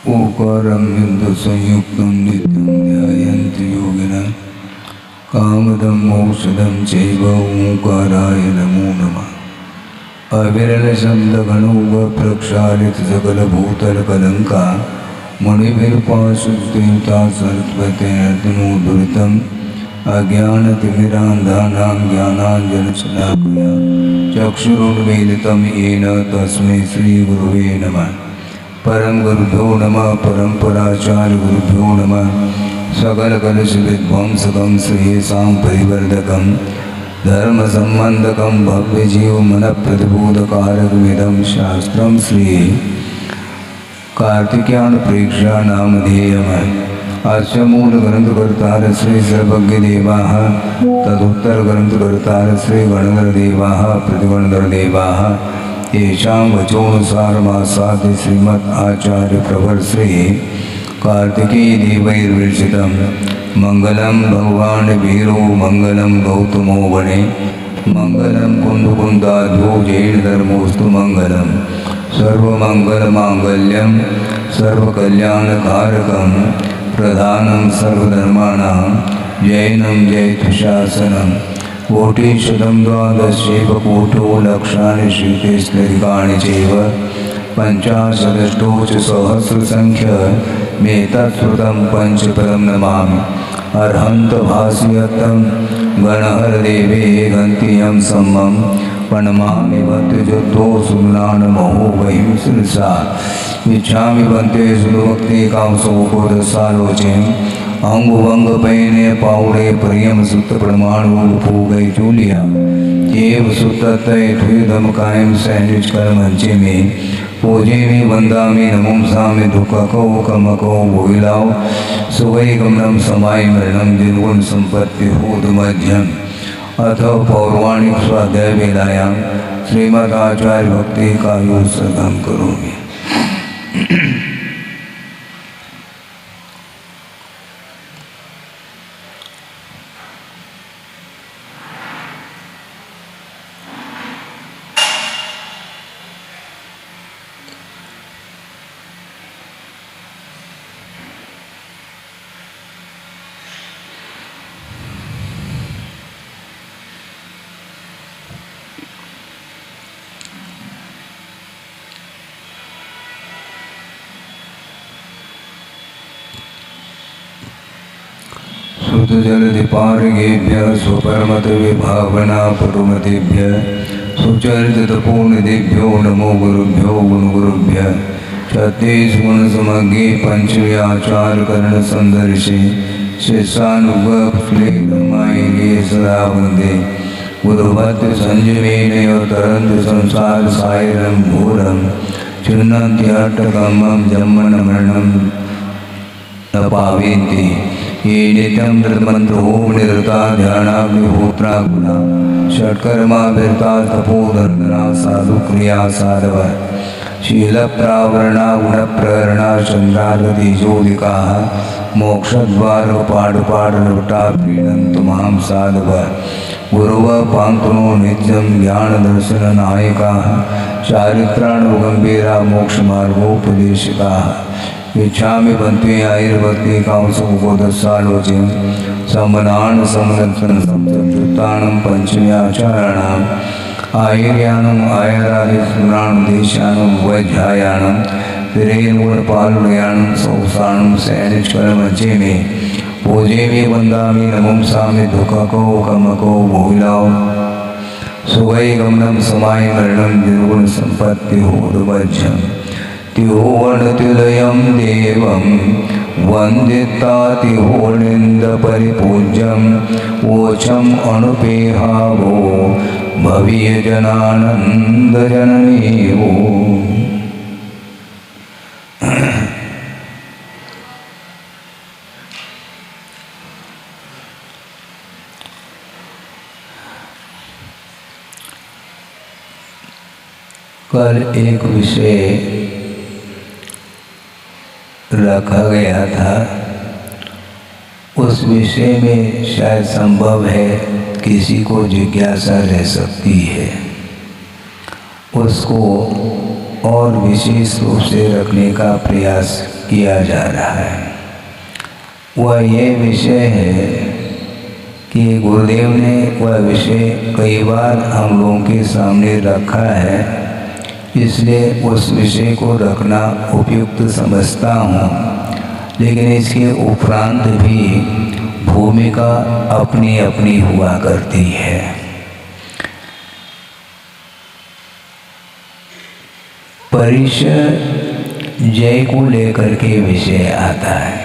ओकारं संयुक्तं नित्यं ध्यायन्ति योगिनः कामदं औषधं चैव ओंकाराय नमो नमः। अविरलशब्दगणोपप्रक्षालित सकलभूतलकलङ्का मणिभिर्पाशुस्तीर्था सरस्वतीर्तिनोद्धृतम् अज्ञानतिमिरान्धानां ज्ञानाञ्जनशलाकया चक्षुरुन्मीलितं येन तस्मै श्रीगुरुवे नमः। परम गुरुभ्यो नमः परम्पराचार्य गुरुभ्यो नमः। सकलकलुषविध्वंसकं श्रेयसां परिवर्धकं धर्मसम्बन्धकं भव्यजीवमनप्रतिबोधकारकमिदं शास्त्रं श्री कार्तिकेयप्रेक्षा नामधेयम्। अस्य मूलग्रन्थकर्तार श्री सर्वज्ञदेवाः तदुत्तरग्रन्थकर्तार श्री गणधरदेवाः प्रतिगणधरदेवाः येषां वचोनुसारमासाद्य श्रीमद् आचार्य प्रवर श्री कार्तिकेय देवैर्विरचितं मंगलम भगवान वीरो मंगलम गौतमो वने मंगलम कुंदकुंदाध्यो जैन धर्मोस्तु मंगलम सर्वमंगलमांगल्यम सर्वकल्याणकारकं प्रधानं सर्वधर्माणां जैनं जयतुशासनं कोटिशतं द्वादशैव कोटो लक्षाणि श्रुतिस्त्रिकाणि चैव पंचाशदष्टो च सहस्रसंख्य मे तत्श्रुतं पंचपदं नमामि। अर्हन्त भास्यतं गणहरदेवे गन्तियं सम्मं प्रणमामि भक्तिजुक्तो सुनानमहो वहिं शिरसा इच्छामि बन्ते सुभक्ति कांसोकोदसालोचेम् अंगुवंग पैने पाउड़े प्रियम सुत प्रमाणो गई चूलिया देव सुतते द्विधम कायम सैंडविच कर मंचे में पूजे में वंदा में नमोसा में दुखको कमको भोगिलाओ सुवै गमनम समाय मरणम जिनगुण संपत्ति होद मध्यम अथ पौराणिक स्वाध्याय वेलायाम श्रीमदाचार्य भक्ति का योग सर्गम करोगे। जलधिपारिगेभ्य स्वपरमत विभावना परुमतेभ्य सुचरितपूर्णदेभ्यो नमो गुरुभ्यो गुणगुरुभ्य छत्तीस गुण समज्ञे पंचमे आचार कर्ण संदर्शे शिष्यानुगफले सदा वंदे गुरुभद्र संजमेन तरंत संसार सायरं घोरं चिन्नत्यटकमं जन्मन मरणं न पावेन्ति ये नित्यं धृतमन्त्रो निरता ध्यानाग्निहोत्रा गुणा षट्कर्मा विरता तपोधर्मना साधु क्रिया साधव शीलप्रावरणा गुणप्रहरणा चन्द्रागतिजोदिका मोक्षद्वारपाठपाठनवटा प्रीणन्तु मां साधव गुरुव पान्तुनो नित्यं ज्ञानदर्शननायकाः चारित्राणुगम्भीरा मोक्षमार्गोपदेशिकाः इच्छामि बन्ते आयुर्भक्ति कांसोकोदसालोचन समनान समनत्न संयुक्तानं पंचम्याचाराणाम् आयुर्यानम् आयुरादिस्मराणुदेशानं वैध्यायानं तिरेणुगुणपालुयानं सौसानं सैनिष्करमचे मे पूजे मे वन्दामि नमंसामि दुःखको कमको भोगिलाओ सुवै गमनं समाय मरणं निर्गुण संपत्ति होदवज्यम् तिहोवर्णतिलयं देवं वन्दितातिहोर्निन्दपरिपूज्यं वोचम् अनुपेहावो भवीयजनानन्दजननीवो। कल एक विषय रखा गया था, उस विषय में शायद संभव है किसी को जिज्ञासा रह सकती है, उसको और विशेष रूप से रखने का प्रयास किया जा रहा है। वह ये विषय है कि गुरुदेव ने वह विषय कई बार हम लोगों के सामने रखा है, इसलिए उस विषय को रखना उपयुक्त समझता हूँ। लेकिन इसके उपरांत भी भूमिका अपनी अपनी हुआ करती है। परिचय जय को लेकर के विषय आता है,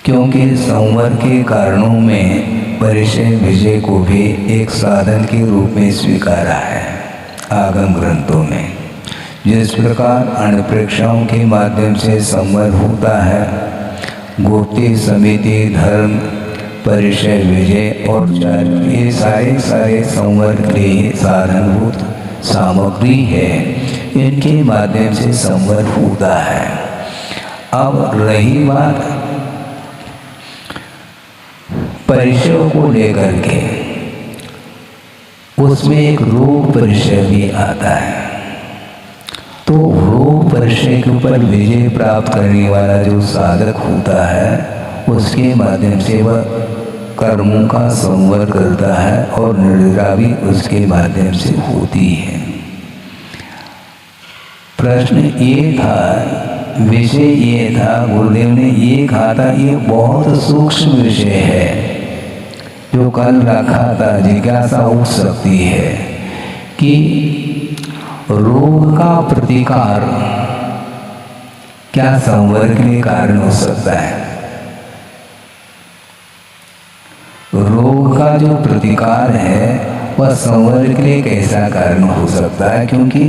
क्योंकि संवर के कारणों में परिचय विजय को भी एक साधन के रूप में स्वीकारा है आगम ग्रंथों में। जिस प्रकार अणप्रेक्षाओं के माध्यम से संवर होता है, गुप्ति, समिति, धर्म, परिचय, विजय और चार, ये सारे संवर के साधनभूत सामग्री है, इनके माध्यम से संवर होता है। अब रही बात परिचय को लेकर के, उसमें एक रोग परिचय भी आता है। तो रोग परिचय के ऊपर विजय प्राप्त करने वाला जो साधक होता है, उसके माध्यम से वह कर्मों का संवर करता है और निद्रा भी उसके माध्यम से होती है। प्रश्न ये था, विषय ये था, गुरुदेव ने ये कहा था, ये बहुत सूक्ष्म विषय है जो कल रखा था। जिज्ञासा उठ सकती है कि रोग का प्रतिकार क्या संवर के लिए कारण हो सकता है? रोग का जो प्रतिकार है वह संवर के लिए कैसा कारण हो सकता है? क्योंकि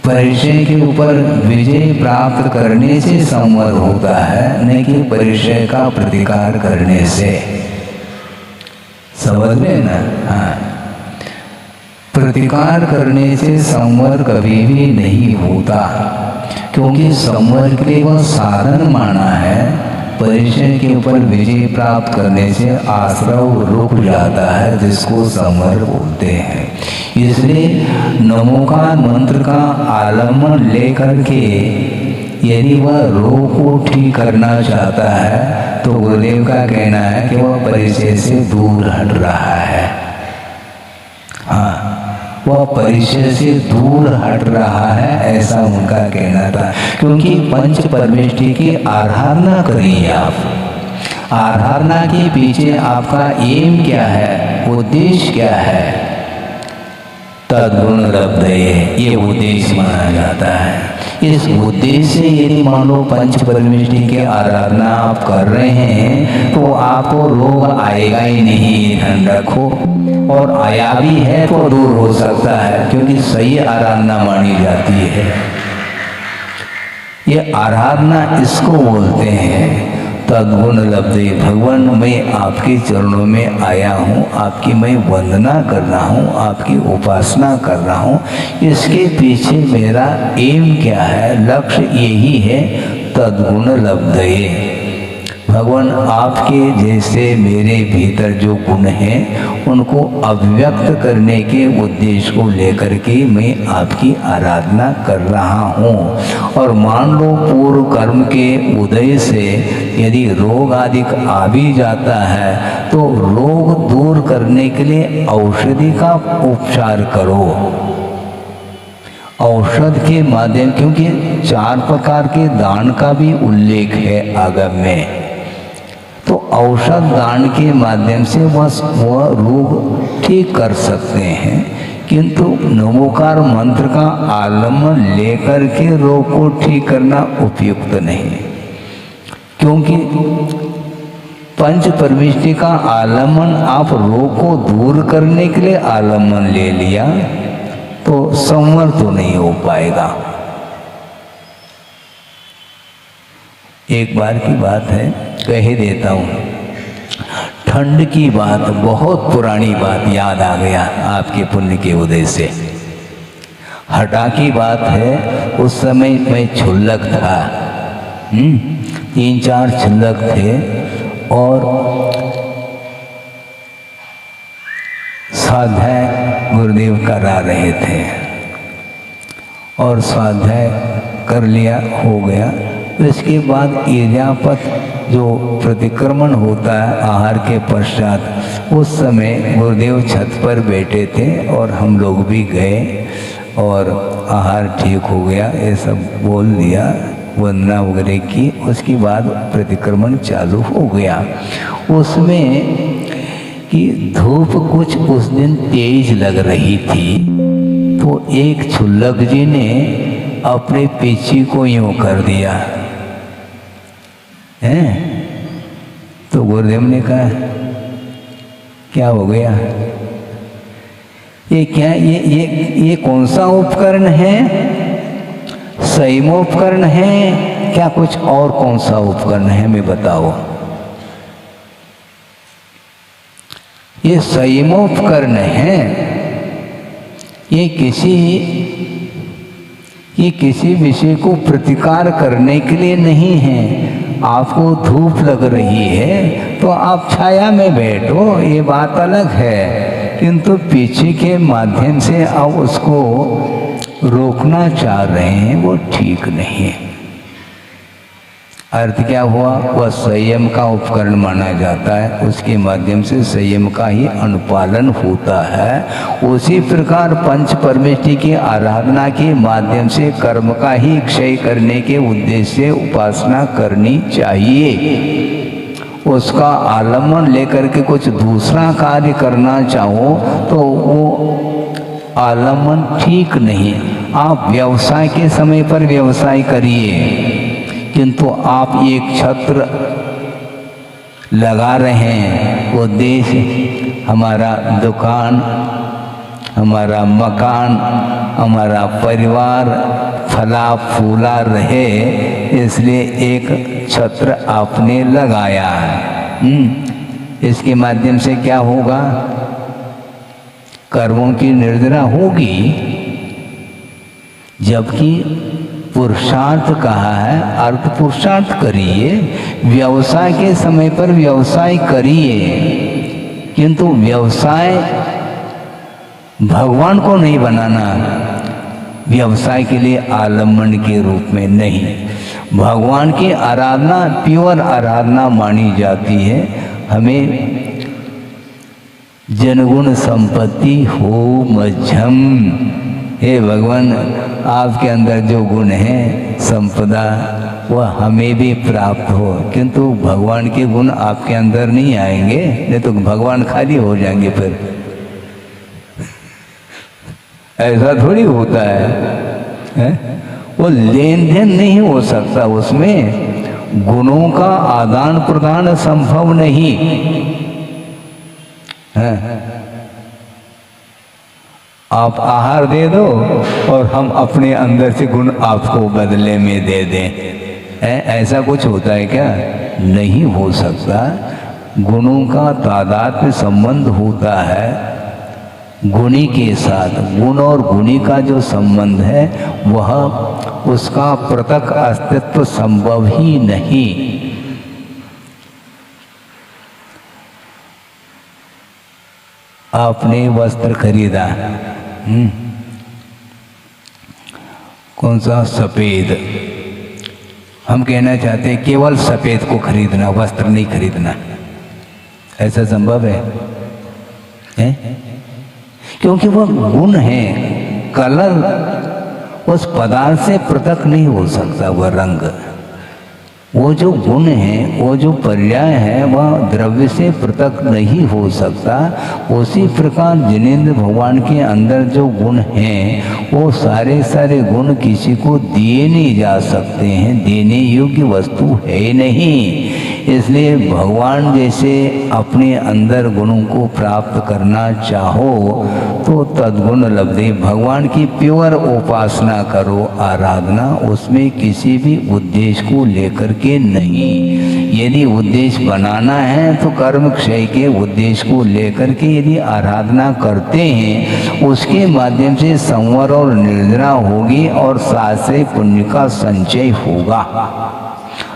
परिचय के ऊपर विजय प्राप्त करने से संवर होता है, नहीं कि परिचय का प्रतिकार करने से। समझ लेना। हाँ, प्रतिकार करने से संवर कभी भी नहीं होता, क्योंकि संवर के लिए वह साधन माना है। परिचय के ऊपर विजय प्राप्त करने से आश्रव रुक जाता है, जिसको संवर बोलते हैं। इसलिए नमोकार मंत्र का आलम्बन लेकर के यदि वह रोग को ठीक करना चाहता है, तो गुरुदेव का कहना है कि वह परिचय से दूर हट रहा है। हाँ, वह परिचय से दूर हट रहा है, ऐसा उनका कहना था। क्योंकि पंच परमेष्टि की आराधना करिए आप। आराधना के पीछे आपका एम क्या है, उद्देश्य क्या है? तद्गुण लब्धये, ये उद्देश्य माना जाता है। इस उद्देश्य से यदि मान लो पंच परमेष्टि की आराधना आप कर रहे हैं, तो आपको रोग आएगा ही नहीं, ध्यान रखो। और आया भी है तो दूर हो सकता है, क्योंकि सही आराधना मानी जाती है। ये आराधना इसको बोलते हैं तद्गुण लब्धे। भगवान, मैं आपके चरणों में आया हूँ, आपकी मैं वंदना कर रहा हूँ, आपकी उपासना कर रहा हूँ। इसके पीछे मेरा एम क्या है, लक्ष्य यही है, तद्गुण लब्धे। भगवान, आपके जैसे मेरे भीतर जो गुण हैं उनको अभिव्यक्त करने के उद्देश्य को लेकर के मैं आपकी आराधना कर रहा हूँ। और मान लो पूर्व कर्म के उदय से यदि रोग आदि आ भी जाता है, तो रोग दूर करने के लिए औषधि का उपचार करो। औषध के माध्यम, क्योंकि 4 प्रकार के दान का भी उल्लेख है आगम में, तो औषध दान के माध्यम से वह रोग ठीक कर सकते हैं। किंतु नमोकार मंत्र का आलम्बन लेकर के रोग को ठीक करना उपयुक्त नहीं, क्योंकि पंच परमेष्टि का आलम्बन आप रोग को दूर करने के लिए आलम्बन ले लिया तो संवर तो नहीं हो पाएगा। एक बार की बात है, कह देता हूँ। ठंड की बात, बहुत पुरानी बात याद आ गया आपके पुण्य के उदय से। हटा की बात है, उस समय मैं क्षुल्लक था, 3-4 क्षुल्लक थे और स्वाध्याय गुरुदेव करा रहे थे और स्वाध्याय कर लिया, हो गया। इसके बाद ईर्जापत जो प्रतिक्रमण होता है आहार के पश्चात, उस समय गुरुदेव छत पर बैठे थे और हम लोग भी गए और आहार ठीक हो गया, ये सब बोल दिया, वंदना वगैरह की। उसके बाद प्रतिक्रमण चालू हो गया। उसमें कि धूप कुछ उस दिन तेज लग रही थी, तो एक क्षुल्लक जी ने अपने पीछे को यूं कर दिया है। तो गुरुदेव ने कहा क्या हो गया, ये क्या, ये कौन सा उपकरण है, संयमोपकरण है क्या, कुछ और कौन सा उपकरण है, मैं बताओ। ये संयमोपकरण है, ये किसी विषय को प्रतिकार करने के लिए नहीं है। आपको धूप लग रही है तो आप छाया में बैठो, ये बात अलग है, किंतु पीछे के माध्यम से आप उसको रोकना चाह रहे हैं, वो ठीक नहीं है। अर्थ क्या हुआ, वह संयम का उपकरण माना जाता है, उसके माध्यम से संयम का ही अनुपालन होता है। उसी प्रकार पंच परमेष्टि की आराधना के माध्यम से कर्म का ही क्षय करने के उद्देश्य से उपासना करनी चाहिए। उसका आलम्बन लेकर के कुछ दूसरा कार्य करना चाहो तो वो आलम्बन ठीक नहीं। आप व्यवसाय के समय पर व्यवसाय करिए, किंतु आप एक छत्र लगा रहे हैं, उद्देश्य हमारा दुकान, हमारा मकान, हमारा परिवार फला फूला रहे, इसलिए एक छत्र आपने लगाया। इसके माध्यम से क्या होगा, कर्मों की निर्जरा होगी, जबकि पुरुषार्थ कहा है, अर्थ पुरुषार्थ करिए, व्यवसाय के समय पर व्यवसाय करिए, किंतु व्यवसाय भगवान को नहीं बनाना, व्यवसाय के लिए आलम्बन के रूप में नहीं। भगवान की आराधना प्योर आराधना मानी जाती है। हमें जनगुण संपत्ति हो मध्यम, हे भगवान आपके अंदर जो गुण है संपदा वह हमें भी प्राप्त हो, किंतु भगवान के गुण आपके अंदर नहीं आएंगे, नहीं तो भगवान खाली हो जाएंगे। फिर ऐसा थोड़ी होता है? वो लेन देन नहीं हो सकता, उसमें गुणों का आदान प्रदान संभव नहीं है। आप आहार दे दो और हम अपने अंदर से गुण आपको बदले में दे दें, ऐसा कुछ होता है क्या? नहीं हो सकता। गुणों का तादात्म्य संबंध होता है गुणी के साथ। गुण और गुणी का जो संबंध है वह उसका पृथक अस्तित्व संभव ही नहीं। आपने वस्त्र खरीदा, कौन सा? सफेद। हम कहना चाहते हैं केवल सफेद को खरीदना, वस्त्र नहीं खरीदना। ऐसा संभव है? क्योंकि वह गुण है, कलर उस पदार्थ से पृथक नहीं हो सकता। वह रंग, वो जो गुण है, वो जो पर्याय है, वह द्रव्य से पृथक नहीं हो सकता। उसी प्रकार जिनेंद्र भगवान के अंदर जो गुण हैं वो सारे सारे गुण किसी को दिए नहीं जा सकते हैं, देने योग्य वस्तु है नहीं। इसलिए भगवान जैसे अपने अंदर गुणों को प्राप्त करना चाहो तो तद्गुण लब्धे। भगवान की प्योर उपासना करो, आराधना, उसमें किसी भी उद्देश्य को लेकर के नहीं। यदि उद्देश्य बनाना है तो कर्म क्षय के उद्देश्य को लेकर के यदि आराधना करते हैं, उसके माध्यम से संवर और निर्जरा होगी और शास्त्रीय पुण्य का संचय होगा।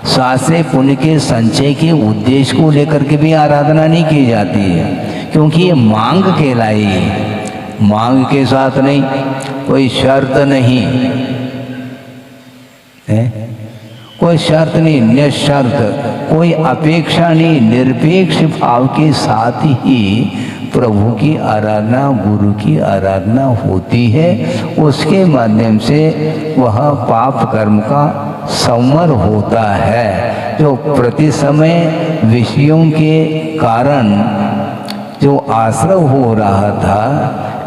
शास्त्रीय पुण्य के संचय के उद्देश्य को लेकर के भी आराधना नहीं की जाती है, क्योंकि ये मांग कहलाई है। मांग के साथ नहीं, कोई शर्त नहीं है, कोई शर्त नहीं, निशर्त, कोई अपेक्षा नहीं, निरपेक्ष भाव के साथ ही प्रभु की आराधना, गुरु की आराधना होती है। उसके माध्यम से वह पाप कर्म का संवर होता है। जो प्रति समय विषयों के कारण जो आश्रय हो रहा था,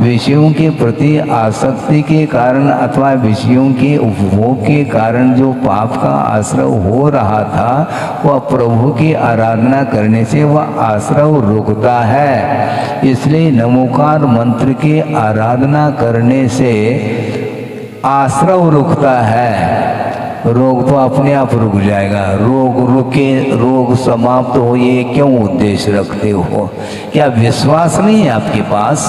विषयों के प्रति आसक्ति के कारण अथवा विषयों के उपभोग के कारण जो पाप का आश्रय हो रहा था, वह प्रभु की आराधना करने से वह आश्रय रुकता है। इसलिए नमोकार मंत्र की आराधना करने से आश्रय रुकता है। रोग तो अपने आप रुक जाएगा। रोग रुके, रोग समाप्त हो, ये क्यों उद्देश्य रखते हो? क्या विश्वास नहीं है आपके पास?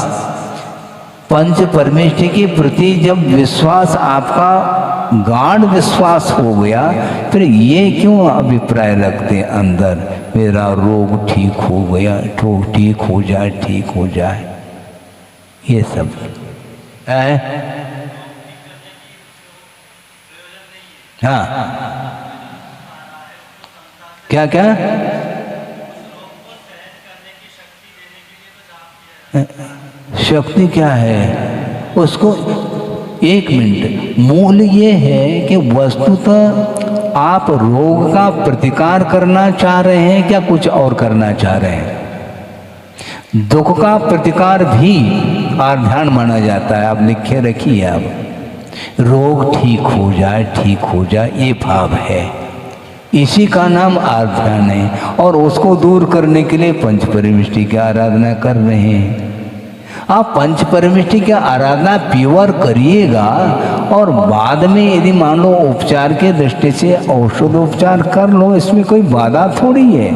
पंच परमेष्ठि के प्रति जब विश्वास आपका गाढ़ विश्वास हो गया, फिर ये क्यों अभिप्राय रखते अंदर, मेरा रोग ठीक हो गया, ठीक हो जाए, ठीक हो जाए, ये सब है। हाँ, क्या क्या शक्ति क्या है उसको? एक मिनट, मूल ये है कि वस्तुतः आप रोग का प्रतिकार करना चाह रहे हैं, क्या कुछ और करना चाह रहे हैं? दुख का प्रतिकार भी आध्यान माना जाता है, आप लिखे रखिए। आप रोग ठीक हो जाए, ठीक हो जाए, ये भाव है, इसी का नाम आध्यान है। और उसको दूर करने के लिए पंच परमेष्ठि की आराधना कर रहे हैं। आप पंच परमेष्ठि की आराधना प्योर करिएगा और बाद में यदि मान लो उपचार के दृष्टि से औषधोपचार कर लो, इसमें कोई बाधा थोड़ी है।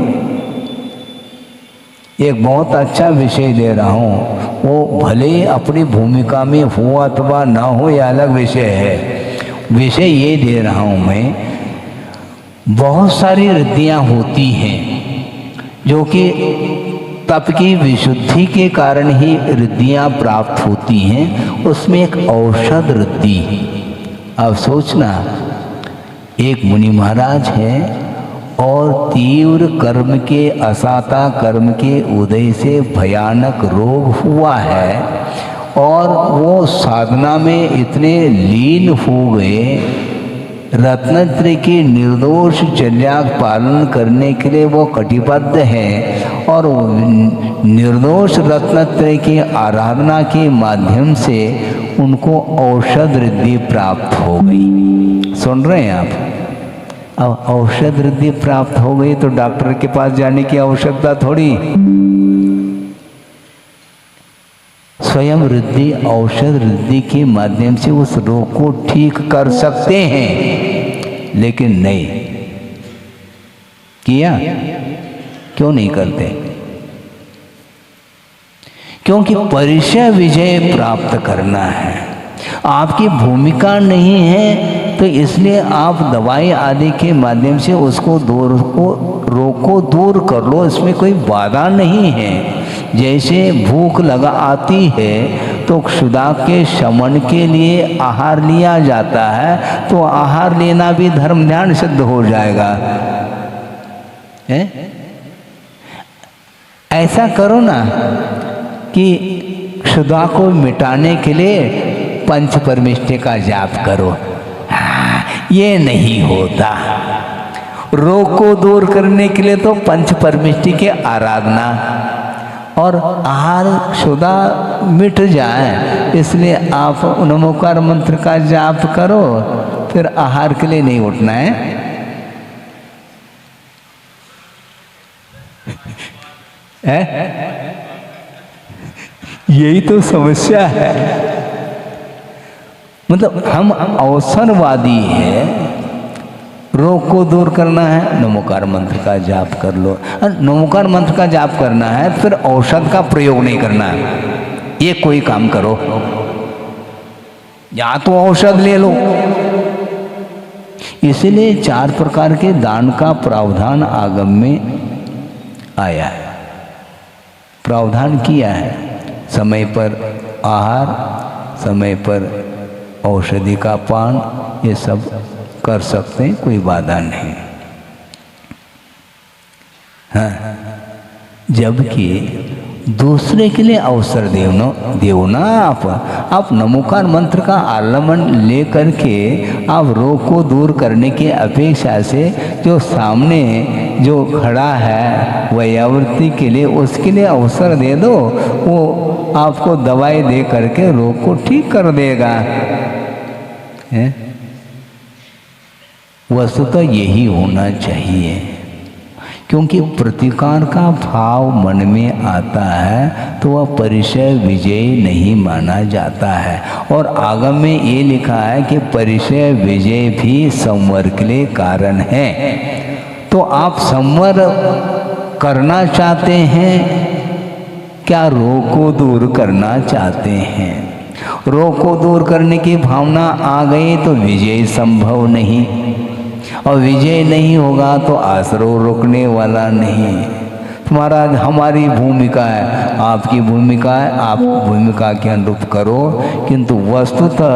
एक बहुत अच्छा विषय दे रहा हूँ, वो भले अपनी भूमिका में हो अथवा ना हो, यह अलग विषय है। विषय ये दे रहा हूँ मैं, बहुत सारी रिद्धियाँ होती हैं जो कि तप की विशुद्धि के कारण ही रिद्धियाँ प्राप्त होती हैं। उसमें एक औषध रिद्धि, अब सोचना, एक मुनि महाराज है और तीव्र कर्म के, असाता कर्म के उदय से भयानक रोग हुआ है और वो साधना में इतने लीन हो गए, रत्नत्रय की निर्दोष चर्या पालन करने के लिए वो कटिबद्ध है और निर्दोष रत्नत्रय की आराधना के माध्यम से उनको औषध रिद्धि प्राप्त हो गई। सुन रहे हैं आप? अब औषध रिद्धि प्राप्त हो गई तो डॉक्टर के पास जाने की आवश्यकता थोड़ी। स्वयं रिद्धि, औषध रिद्धि के माध्यम से उस रोग को ठीक कर सकते हैं, लेकिन नहीं किया। क्यों नहीं करते? क्योंकि परिचय विजय प्राप्त करना है, आपकी भूमिका नहीं है, तो इसलिए आप दवाई आदि के माध्यम से उसको रोग को दूर कर लो, इसमें कोई बाधा नहीं है। जैसे भूख लगा आती है तो क्षुधा के शमन के लिए आहार लिया जाता है, तो आहार लेना भी धर्म ध्यान सिद्ध हो जाएगा। है? ऐसा करो ना कि क्षुधा को मिटाने के लिए पंच परमेष्ठि का जाप करो। ये नहीं होता। रोग को दूर करने के लिए तो पंच परमेष्ठि की आराधना और आहार क्षुधा मिट जाए, इसलिए आप नमोकार मंत्र का जाप करो, फिर आहार के लिए नहीं उठना है। यही तो समस्या है। मतलब हम अवसरवादी है, रोग को दूर करना है, नमोकार मंत्र का जाप कर लो। नमोकार मंत्र का जाप करना है फिर औषध का प्रयोग नहीं करना है। ये कोई काम करो, या तो औषध ले लो। इसलिए 4 प्रकार के दान का प्रावधान आगम में आया है, प्रावधान किया है। समय पर आहार, समय पर औषधि का पान, ये सब कर सकते हैं, कोई बाधा नहीं। हाँ, जबकि दूसरे के लिए अवसर देव ना आप नमोकार मंत्र का आलम्बन ले करके आप रोग को दूर करने की अपेक्षा से जो सामने जो खड़ा है वैयावृत्ति के लिए, उसके लिए अवसर दे दो, वो आपको दवाई दे करके रोग को ठीक कर देगा। वस्तुतः यही होना चाहिए, क्योंकि प्रतिकार का भाव मन में आता है तो वह परिचय विजय नहीं माना जाता है। और आगम में ये लिखा है कि परिचय विजय भी संवर के लिए कारण है। तो आप संवर करना चाहते हैं क्या, रोग को दूर करना चाहते हैं? रोग को दूर करने की भावना आ गई तो विजय संभव नहीं, और विजय नहीं होगा तो आश्रय रुकने वाला नहीं। तुम्हारा हमारी भूमिका है, आपकी भूमिका है, आप भूमिका के अनुरूप करो। किंतु वस्तुतः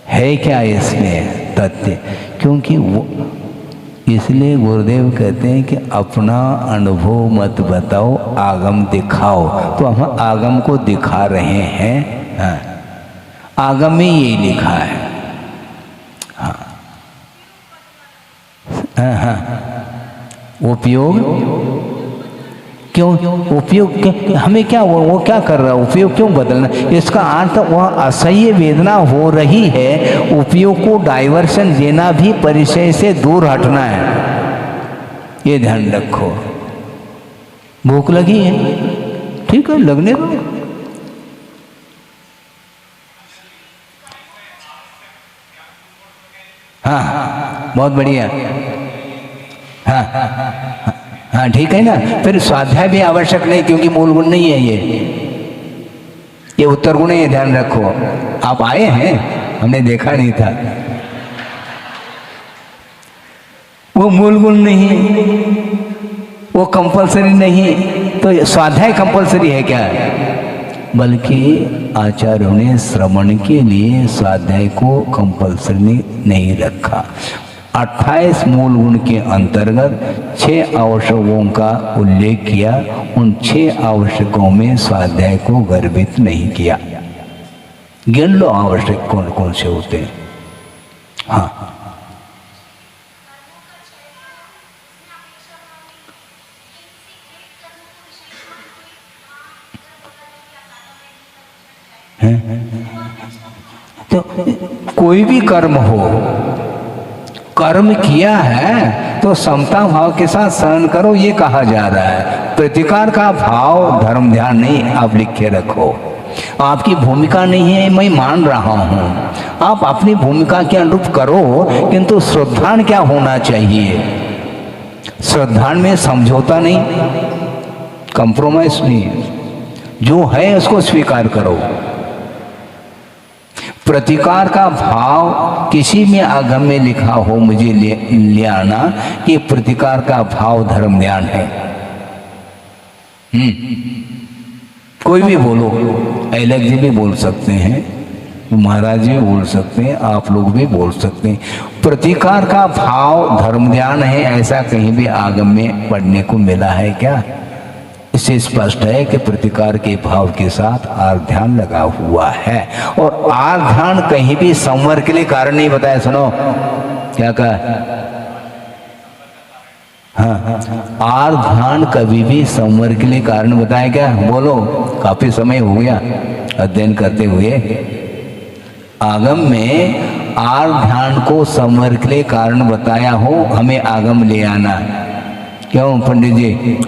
है क्या इसमें तथ्य? क्योंकि वो इसलिए गुरुदेव कहते हैं कि अपना अनुभव मत बताओ, आगम दिखाओ। तो हम आगम को दिखा रहे हैं। हाँ, आगम में यही लिखा है। हाँ हाँ हाँ, उपयोग क्यों, उपयोग हमें क्या, वो क्या कर रहा है, उपयोग क्यों बदलना? इसका अर्थ वह असह्य वेदना हो रही है, उपयोग को डाइवर्शन देना भी परिचय से दूर हटना है। ये ध्यान रखो। भूख लगी है, ठीक है, लगने दो। हाँ, बहुत बढ़िया। हाँ हाँ, ठीक है ना। फिर स्वाध्याय भी आवश्यक नहीं, क्योंकि मूल गुण नहीं है ये उत्तर गुण है। ध्यान रखो, आप आए हैं, हमने देखा नहीं था। वो मूल गुण नहीं, वो कंपलसरी नहीं। तो स्वाध्याय कंपलसरी है क्या? बल्कि आचार्यों ने श्रवण के लिए स्वाध्याय को कंपलसरी नहीं रखा। 28 मूल गुण के अंतर्गत 6 आवश्यकों का उल्लेख किया। उन 6 आवश्यकों में स्वाध्याय को गर्भित नहीं किया। गिन लो आवश्यक कौन कौन से होते हैं। हाँ, तो कोई भी कर्म हो, कर्म किया है तो समता भाव के साथ शरण करो, ये कहा जा रहा है। प्रतिकार का भाव धर्म ध्यान नहीं, आप लिख के रखो। आपकी भूमिका नहीं है, मैं मान रहा हूं, आप अपनी भूमिका के अनुरूप करो। किंतु श्रद्धान क्या होना चाहिए? श्रद्धान में समझौता नहीं, कंप्रोमाइज नहीं, जो है उसको स्वीकार करो। प्रतिकार का भाव किसी में आगम में लिखा हो, मुझे ले आना कि प्रतिकार का भाव धर्म ध्यान है। कोई भी बोलो, अलग जी भी बोल सकते हैं, महाराज जी भी बोल सकते हैं, आप लोग भी बोल सकते हैं। प्रतिकार का भाव धर्म ध्यान है, ऐसा कहीं भी आगम में पढ़ने को मिला है क्या? इससे स्पष्ट है कि प्रतिकार के भाव के साथ आर्ध ध्यान लगा हुआ है। और आर्ध ध्यान कहीं भी संवर के लिए कारण नहीं बताया। सुनो क्या कहा? हाँ, आर्ध ध्यान कभी भी संवर के लिए कारण बताया क्या? बोलो, काफी समय हो गया अध्ययन करते हुए। आगम में आर्ध ध्यान को संवर के लिए कारण बताया हो, हमें आगम ले आना। क्यों पंडित जी?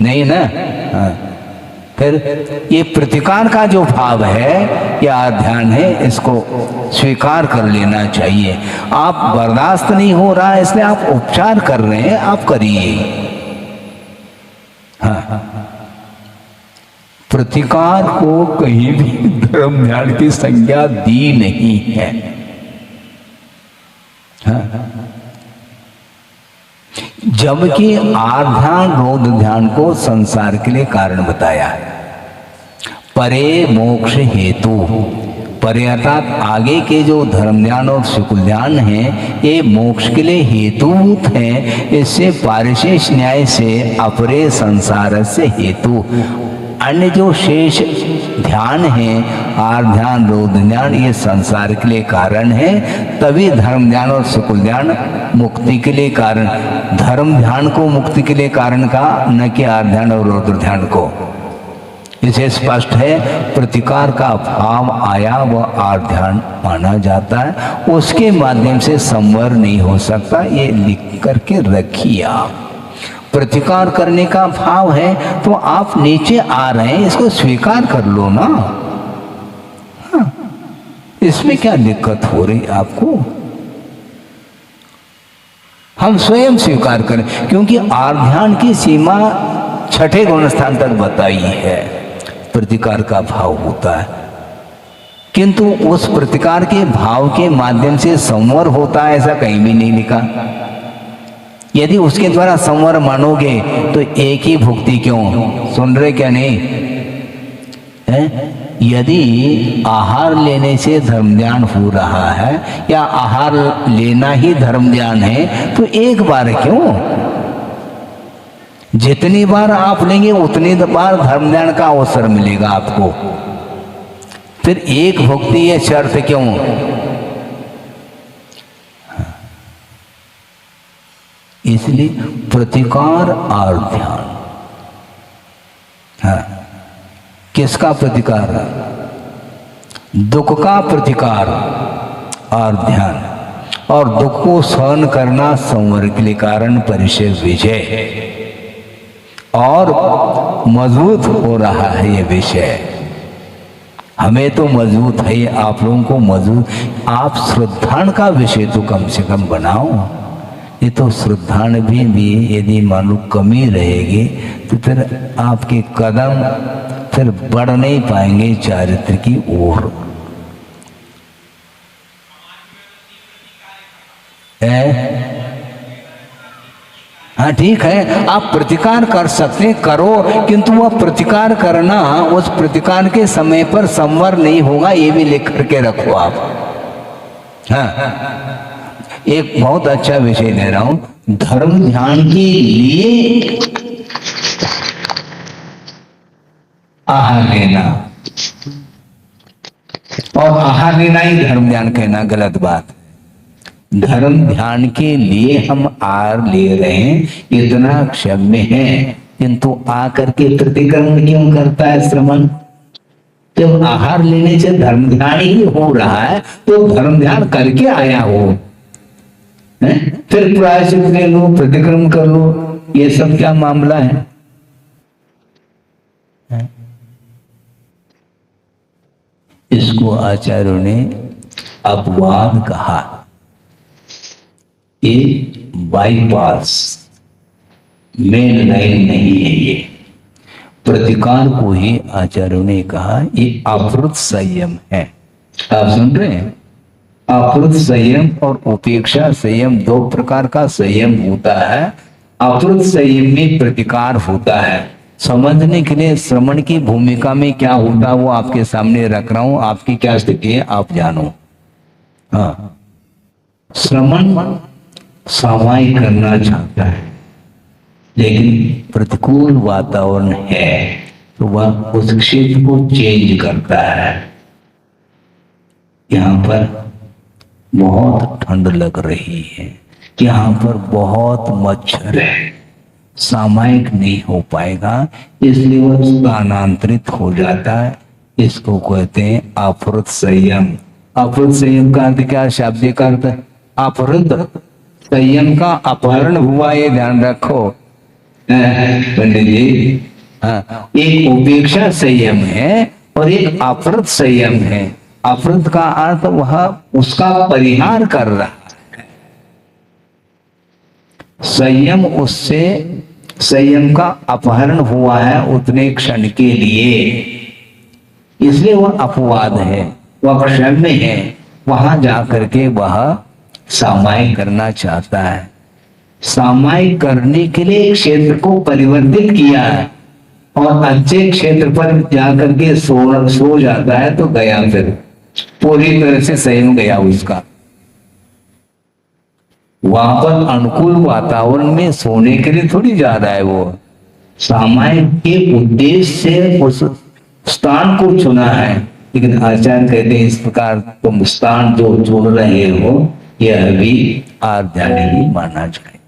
नहीं ना। हाँ, फिर ये प्रतिकार का जो भाव है या ध्यान है, इसको स्वीकार कर लेना चाहिए। आप बर्दाश्त नहीं हो रहा है इसलिए आप उपचार कर रहे हैं, आप करिए। हाँ, प्रतिकार को कहीं भी धर्म ध्यान की संज्ञा दी नहीं है। हाँ, जबकि आध्यान रोध ध्यान को संसार के लिए कारण बताया है। परे मोक्ष हेतु, परे अर्थात आगे के जो धर्म ध्यान और शुक्ल ध्यान है ये मोक्ष के लिए हेतुभूत है। इससे पारिशेष न्याय से अपरे संसार से हेतु, अन्य जो शेष ध्यान है आध्यान रोध ध्यान ये संसार के लिए कारण है। तभी धर्म ध्यान और शुक्ल ध्यान मुक्ति के लिए कारण, धर्म ध्यान को मुक्ति के लिए कारण कहा, न कि आध्यान और रोध ध्यान को। इसे स्पष्ट है प्रतिकार का भाव आया व आध्यान माना जाता है, उसके माध्यम से संवर नहीं हो सकता। ये लिख करके रखिए आप। प्रतिकार करने का भाव है तो आप नीचे आ रहे हैं, इसको स्वीकार कर लो ना। हाँ, इसमें क्या दिक्कत हो रही आपको? हम स्वयं स्वीकार करें, क्योंकि आध्यान की सीमा छठे गुण स्थान तक बताई है, प्रतिकार का भाव होता है। किंतु उस प्रतिकार के भाव के माध्यम से संवर होता है ऐसा कहीं भी नहीं लिखा। यदि उसके द्वारा संवर मानोगे तो एक ही भुक्ति क्यों? सुन रहे क्या नहीं है? यदि आहार लेने से धर्म ध्यान हो रहा है या आहार लेना ही धर्म ध्यान है तो एक बार क्यों? जितनी बार आप लेंगे उतनी बार धर्म ध्यान का अवसर मिलेगा आपको। फिर एक भुक्ति ये शर्त क्यों? इसलिए प्रतिकार और ध्यान। हाँ, किसका प्रतिकार? दुख का प्रतिकार और ध्यान, और दुख को सहन करना संवर के लिए कारण परिचय विजय, और मजबूत हो रहा है ये विषय। हमें तो मजबूत है, आप लोगों को मजबूत। आप श्रद्धान का विषय तो कम से कम बनाओ। ये तो श्रद्धान भी यदि मान लो कमी रहेगी तो फिर आपके कदम फिर बढ़ नहीं पाएंगे चारित्र की ओर। हाँ ठीक है, आप प्रतिकार कर सकते हैं, करो, किंतु वह प्रतिकार करना उस प्रतिकार के समय पर संवर नहीं होगा, ये भी लिख करके रखो आप। हाँ, एक बहुत अच्छा विषय दे रहा हूं, धर्म ध्यान के लिए आहार लेना, और आहार लेना ही धर्म ध्यान कहना गलत बात। धर्म ध्यान के लिए हम आहार ले रहे हैं इतना क्षम्य है, किंतु आकर के प्रतिक्रमण क्यों करता है श्रवण? जब आहार लेने से धर्म ध्यान ही हो रहा है तो धर्म ध्यान करके आया हो, फिर प्रायश्चित ले लो, प्रतिक्रमण कर लो, ये सब क्या मामला है? इसको आचार्यों ने अपवाद कहा, ये बाईपास मेन लाइन नहीं है। ये प्रतिकार को ही आचार्यों ने कहा ये अवरुद्ध संयम है। आप सुन रहे हैं? अवरुद्ध संयम और उपेक्षा संयम दो प्रकार का संयम होता है। अवरुद्ध संयम में प्रतिकार होता है। समझने के लिए श्रवण की भूमिका में क्या होता है वो आपके सामने रख रहा हूं, आपकी क्या स्थिति है आप जानो। हाँ, श्रवण सामायिक करना चाहता है, लेकिन प्रतिकूल वातावरण है तो वह उस क्षेत्र को चेंज करता है। यहाँ पर बहुत ठंड लग रही है, यहाँ पर बहुत मच्छर है, सामायिक नहीं हो पाएगा, इसलिए वह स्थानांतरित हो जाता है। इसको कहते हैं अवरुद्ध संयम। अवरुद्ध संयम का अर्थ क्या? शाब्दिक अर्थ अवरुद्ध, संयम का अपहरण हुआ, ये ध्यान रखो पंडित जी। हाँ, एक उपेक्षा संयम है और एक अप्रत संयम है। अप्रत का अर्थ वह उसका परिहार कर रहा है, संयम उससे संयम का अपहरण हुआ है उतने क्षण के लिए, इसलिए वह अपवाद है, वह क्षम्य है। वहां जाकर के वह सामायिक करना चाहता है। सामायिक करने के लिए क्षेत्र को परिवर्तित किया है और अच्छे क्षेत्र पर जाकर के सो जाता है तो गया, फिर पूरी तरह से संयम गया उसका। वहां पर अनुकूल वातावरण में सोने के लिए थोड़ी जा रहा है, वो सामायिक के उद्देश्य से उस स्थान को चुना है। लेकिन आचार्य कहते हैं इस प्रकार तुम स्थान जो चुन रहे हो यह भी आध्यात्म ही माना जाए।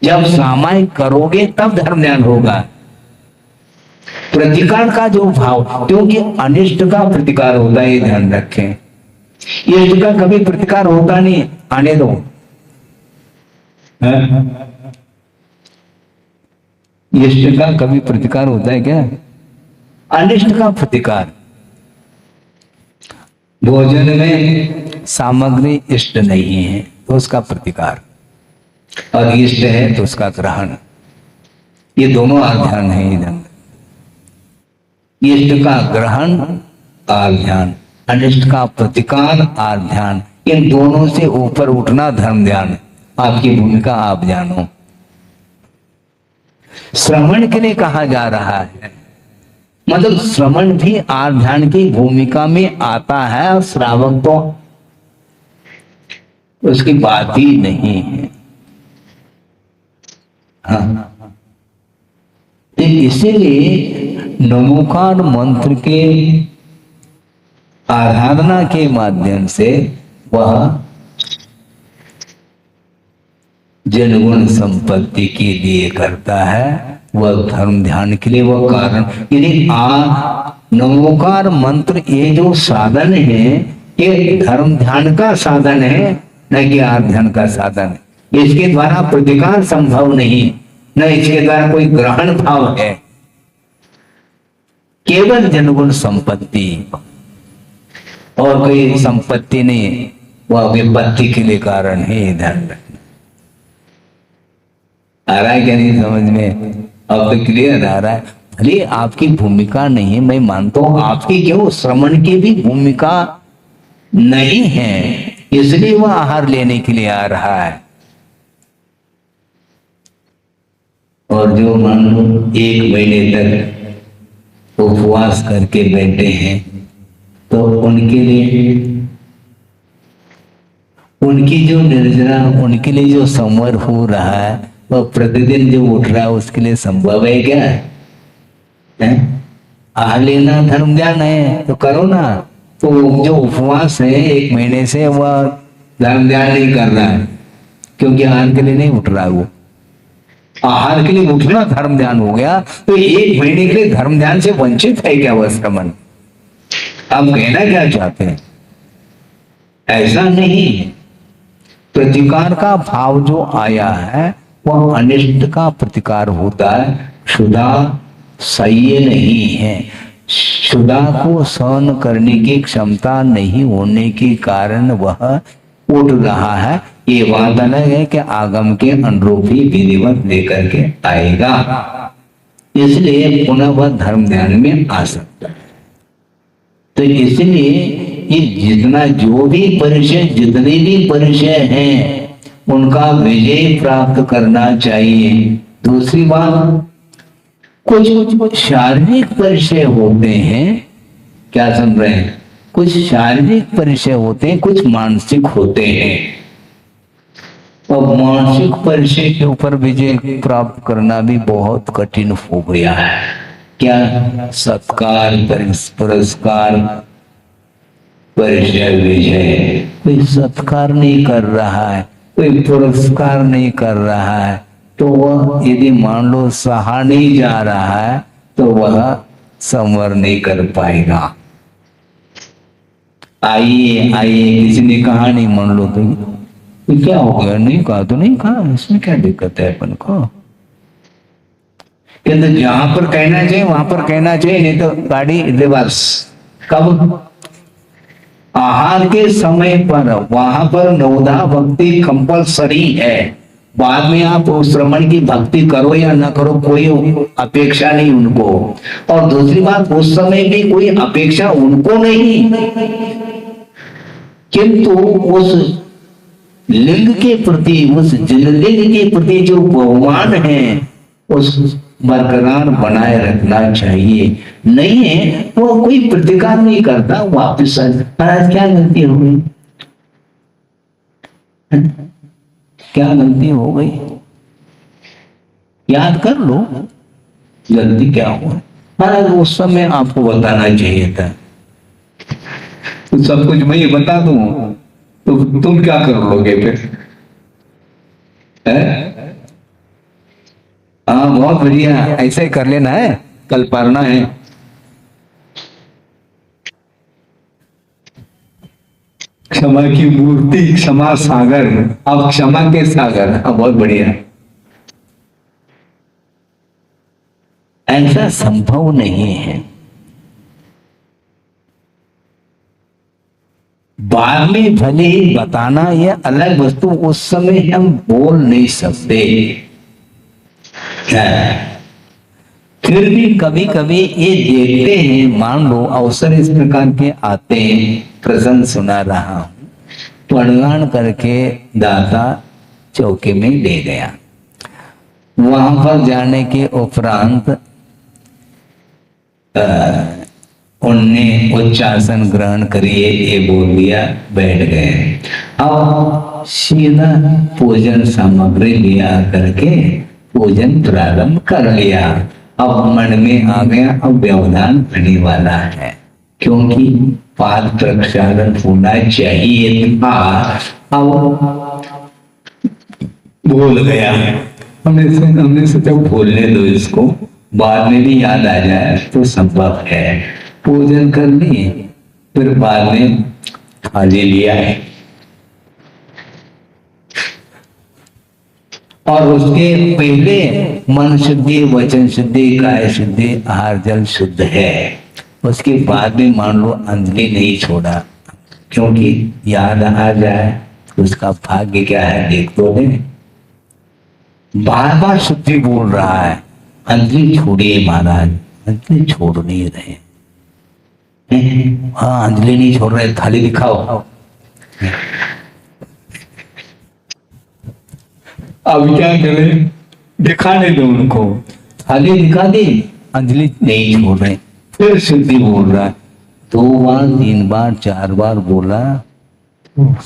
जब सामायिक करोगे तब धर्म ध्यान होगा। प्रतिकार का जो भाव, क्योंकि अनिष्ट का प्रतिकार होता है, ये ध्यान रखें। इष्ट का कभी प्रतिकार होता नहीं, आने दो। इष्ट का कभी प्रतिकार होता है क्या? अनिष्ट का प्रतिकार। भोजन में सामग्री इष्ट नहीं है तो उसका प्रतिकार, और इष्ट है तो उसका ग्रहण। ये दोनों ध्यान है इधर। इष्ट का ग्रहण और ध्यान, अनिष्ट का प्रतिकार और ध्यान, इन दोनों से ऊपर उठना धर्म ध्यान। आपकी भूमिका आप जानो। श्रवण के लिए कहा जा रहा है, मतलब श्रवण भी ध्यान की भूमिका में आता है और श्रावक तो उसकी बात ही नहीं है। हाँ, तो इसीलिए नमोकार मंत्र के आराधना के माध्यम से वह जनगुण संपत्ति के लिए करता है, वह धर्म ध्यान के लिए वह कारण। यदि नमोकार मंत्र ये जो साधन है ये धर्म ध्यान का साधन है, न कि ध्यान का साधन है। इसके द्वारा प्रतिकार संभव नहीं, न इसके द्वारा कोई ग्रहण भाव है। केवल जनगुण संपत्ति और कोई संपत्ति नहीं, वह विपत्ति के लिए कारण है। ध्यान रखना। आ रहा है क्या नहीं समझ में? अब तो क्लियर आ रहा है। भले आपकी भूमिका नहीं है, मैं मानता हूं आपकी क्यों श्रवण की भी भूमिका नहीं है, इसलिए वह आहार लेने के लिए आ रहा है। और जो मान लो 1 महीने तक उपवास करके बैठे हैं तो उनके लिए, उनकी जो निर्जरा, उनके लिए जो संवर हो रहा है वह प्रतिदिन जो उठ रहा है उसके लिए संभव है क्या? आहार लेना धर्म ध्यान है तो करो ना। तो जो उपवास है 1 महीने से वह धर्म ध्यान नहीं कर रहा है, क्योंकि आहार के लिए नहीं उठ रहा है। वो आहार के लिए उठना धर्म ध्यान हो गया, तो 1 महीने के लिए धर्म ध्यान से वंचित है क्या वह श्रमण? आप कहना क्या चाहते हैं? ऐसा नहीं। प्रतिकार का भाव जो आया है वह अनिष्ट का प्रतिकार होता है, क्षुधा सह्य नहीं है। क्षुधा को सहन करने की क्षमता नहीं होने के कारण वह उठ रहा है। ये बात अलग है कि आगम के अनुरूप ही विधिवत लेकर के आएगा, इसलिए पुनः वह धर्म ध्यान में आ सकता है। तो इसलिए ये जितना जो भी परिचय, जितने भी परिचय हैं उनका विजय प्राप्त करना चाहिए। दूसरी बात, कुछ शारीरिक परिचय होते हैं, क्या समझ रहे हैं? कुछ शारीरिक परिचय होते हैं, कुछ मानसिक होते हैं। और मानसिक परिचय के ऊपर विजय प्राप्त करना भी बहुत कठिन हो गया है। क्या? सत्कार, पुरस्कार, परिचय, विजय। कोई सत्कार नहीं कर रहा है, कोई पुरस्कार नहीं कर रहा है, तो वह यदि मान लो सहा नहीं जा रहा है तो वह संवर नहीं कर पाएगा। आइए आइए, किसी ने कहा नहीं, मान लो तो क्या हो गया? नहीं कहा तो नहीं कहा, इसमें क्या दिक्कत है अपन को? किंतु जहां पर कहना चाहिए वहां पर कहना चाहिए, नहीं तो गाड़ी रिवर्स। कब? आहार के समय पर वहां पर नवधा भक्ति कंपलसरी है। बाद में आप उस श्रमण की भक्ति करो या ना करो, कोई अपेक्षा नहीं उनको। और दूसरी बात, उस समय भी कोई अपेक्षा उनको नहीं, किंतु उस लिंग के प्रति, उस लिंग के प्रति जो बहुमान है उस बरकरार बनाए रखना चाहिए। नहीं है वो कोई प्रतिकार नहीं करता, वापिस महाराज क्या गलती हो गई, क्या गलती हो गई, याद कर लो गलती क्या हुआ। महाराज उस समय आपको बताना चाहिए था। तो सब कुछ मैं बता दूं तो तुम क्या कर लोगे फिर? हाँ बहुत बढ़िया, ऐसे ही कर लेना है, कल पढ़ना है। क्षमा की मूर्ति, क्षमा सागर, अब क्षमा के सागर। हाँ बहुत बढ़िया। ऐसा संभव नहीं है। बाद में भले ही बताना यह अलग वस्तु, उस समय हम बोल नहीं सकते। फिर भी कभी कभी ये देखते हैं, मान लो अवसर इस प्रकार के आते हैं, प्रसंग सुना रहा हूं, प्रणाम करके दाता चौके में ले गया। वहां पर जाने के उपरांत उनने उच्चासन ग्रहण करिए ये बोल दिया, बैठ गए। अब सीधा पूजन सामग्री लिया करके पूजन प्रारंभ कर लिया। अब मन में आ गया अब व्यवधान होने वाला है, क्योंकि पाद प्रक्षालन होना चाहिए था। अब भूल गया, हमने सोचा भूलने दो इसको, बाद में भी याद आ जाए तो संभव है। पूजन कर लिए, फिर बाद में थाली लिया है और उसके पहले मन शुद्धि, वचन शुद्धि, काय शुद्धि, आहार जल शुद्ध है। उसके बाद में मान लो अंजलि नहीं छोड़ा, क्योंकि याद आ जाए उसका भाग्य क्या है देख तो ले। बार बार शुद्धि बोल रहा है, अंजलि छोड़िए महाराज, अंजलि छोड़ नहीं रहे। हाँ अंजलि नहीं छोड़ रहे, थाली दिखाओ। अब क्या करें, दिखाने दो उनको, थाली दिखा दी, अंजलि नहीं छोड़ रहे। फिर शुद्धि बोल रहा है, 2 बार 3 बार 4 बार बोला,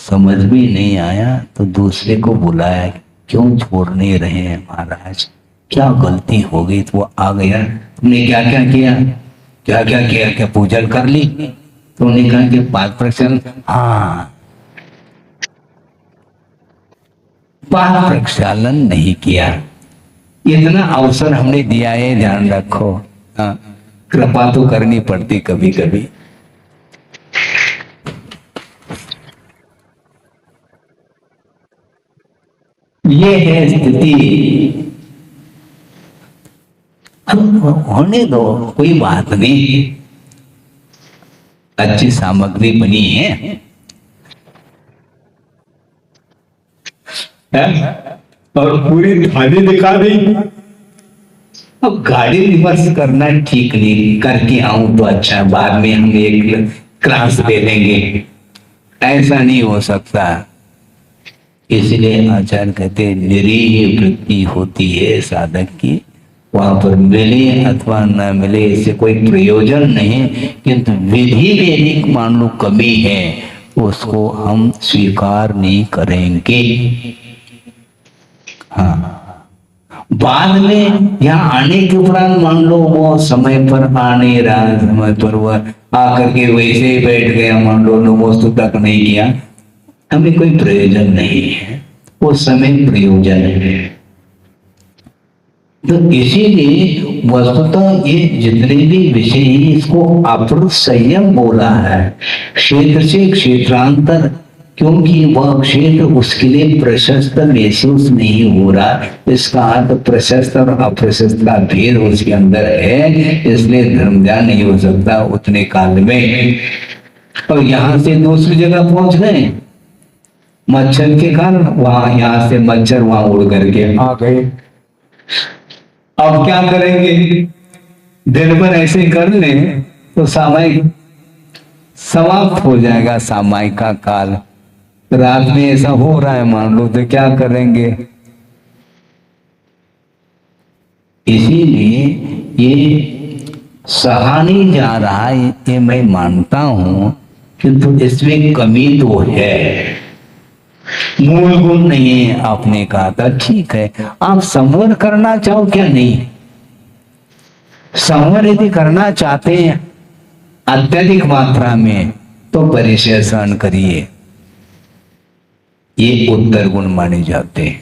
समझ भी नहीं आया तो दूसरे को बुलाया, क्यों छोड़ नहीं रहे हैं महाराज, क्या गलती हो गई? तो वो आ गया, तुमने क्या क्या किया, क्या क्या किया, क्या पूजन कर ली? तो उन्होंने कहा कि पाद प्रक्षालन, हाँ पाद प्रक्षालन नहीं किया। इतना अवसर हमने दिया है, ध्यान रखो। हाँ कृपा तो करनी पड़ती कभी कभी। ये है स्थिति। होने दो, कोई बात नहीं, अच्छी सामग्री बनी है। और पूरी थाली दिखा दी। अब गाड़ी रिवर्स करना ठीक नहीं, करके आऊं तो अच्छा, बाद में हम एक क्लास दे लेंगे, ऐसा नहीं हो सकता। इसलिए आचार्य कहते निरीह वृत्ति होती है साधक की, वहां पर मिले अथवा न मिले इससे कोई प्रयोजन नहीं, किंतु विधि वैदिक मान लो कमी है, उसको हम स्वीकार नहीं करेंगे। हाँ बाद में यहाँ आने के उपरांत मान लो वो समय पर आ नहीं रहा, समय पर वह आकर के वैसे ही बैठ गया, मान लो नमोस्तु तक नहीं किया, हमें कोई प्रयोजन नहीं है, वो समय प्रयोजन है। तो इसीलिए वस्तुतः ये जितने भी विषय हैं इसको अपर संयम बोला है। क्षेत्र से क्षेत्रांतर क्योंकि वह क्षेत्र उसके लिए प्रशस्त महसूस नहीं हो रहा। इसका अर्थ प्रशस्त और अप्रशस्त का भेद उसके अंदर है, इसलिए धर्म ध्यान नहीं हो सकता उतने काल में। और यहां से दूसरी जगह पहुंच गए मच्छर के कारण, वहां यहां से मच्छर वहां उड़ करके आ गए। अब क्या करेंगे? दिन भर ऐसे कर ले तो सामायिक समाप्त हो जाएगा, सामायिक का काल। रात में ऐसा हो रहा है मान लो, तो क्या करेंगे? इसीलिए ये सहा नहीं जा रहा है, ये मैं मानता हूं, किंतु इसमें कमी तो है, मूल गुण नहीं है। आपने कहा था ठीक है, आप संवर करना चाहो क्या? नहीं, संवर यदि करना चाहते हैं अत्यधिक मात्रा में तो परिचय सहन करिए, ये उत्तर गुण माने जाते हैं।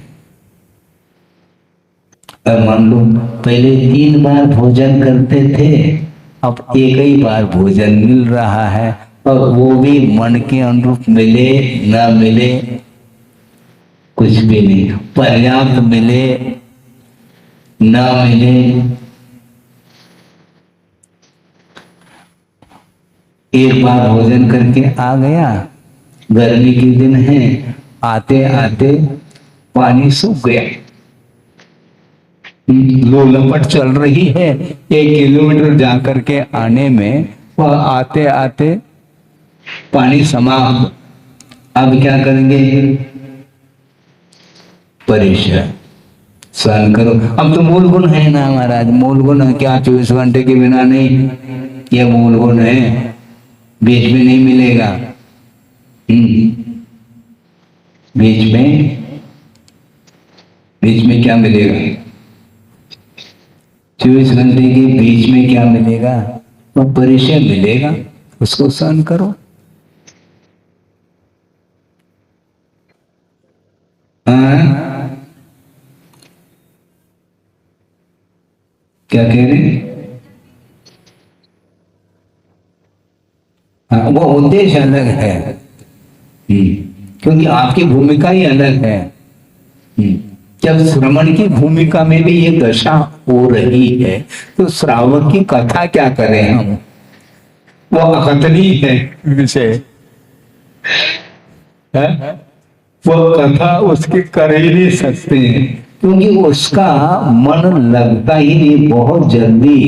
अब मान लो पहले 3 बार भोजन करते थे, अब एक ही बार भोजन मिल रहा है, और वो भी मन के अनुरूप मिले ना मिले कुछ भी नहीं, पर्याप्त मिले ना मिले। एक बार भोजन करके आ गया, गर्मी के दिन है, आते आते पानी सूख गया, लो लपट चल रही है, 1 किलोमीटर जाकर के आने में वह आते आते पानी समाप्त। अब क्या करेंगे? परेशान सहन करो। अब तो मूल गुण है ना महाराज, मूल गुण है क्या? 24 घंटे के बिना नहीं, ये मूल गुण है, बीच में नहीं मिलेगा। बीच में क्या मिलेगा? 24 घंटे के बीच में क्या मिलेगा? वो परिचय मिलेगा, उसको सहन करो। क्या कह रहे? हाँ, वो उद्देश्य अलग है, क्योंकि आपकी भूमिका ही अलग है। जब श्रवण की भूमिका में भी ये दशा हो रही है, तो श्रावक की कथा क्या करें हम? वो अकथनीय है विषय, वो कथा उसकी कर ही नहीं सकते, क्योंकि उसका मन लगता ही नहीं बहुत जल्दी।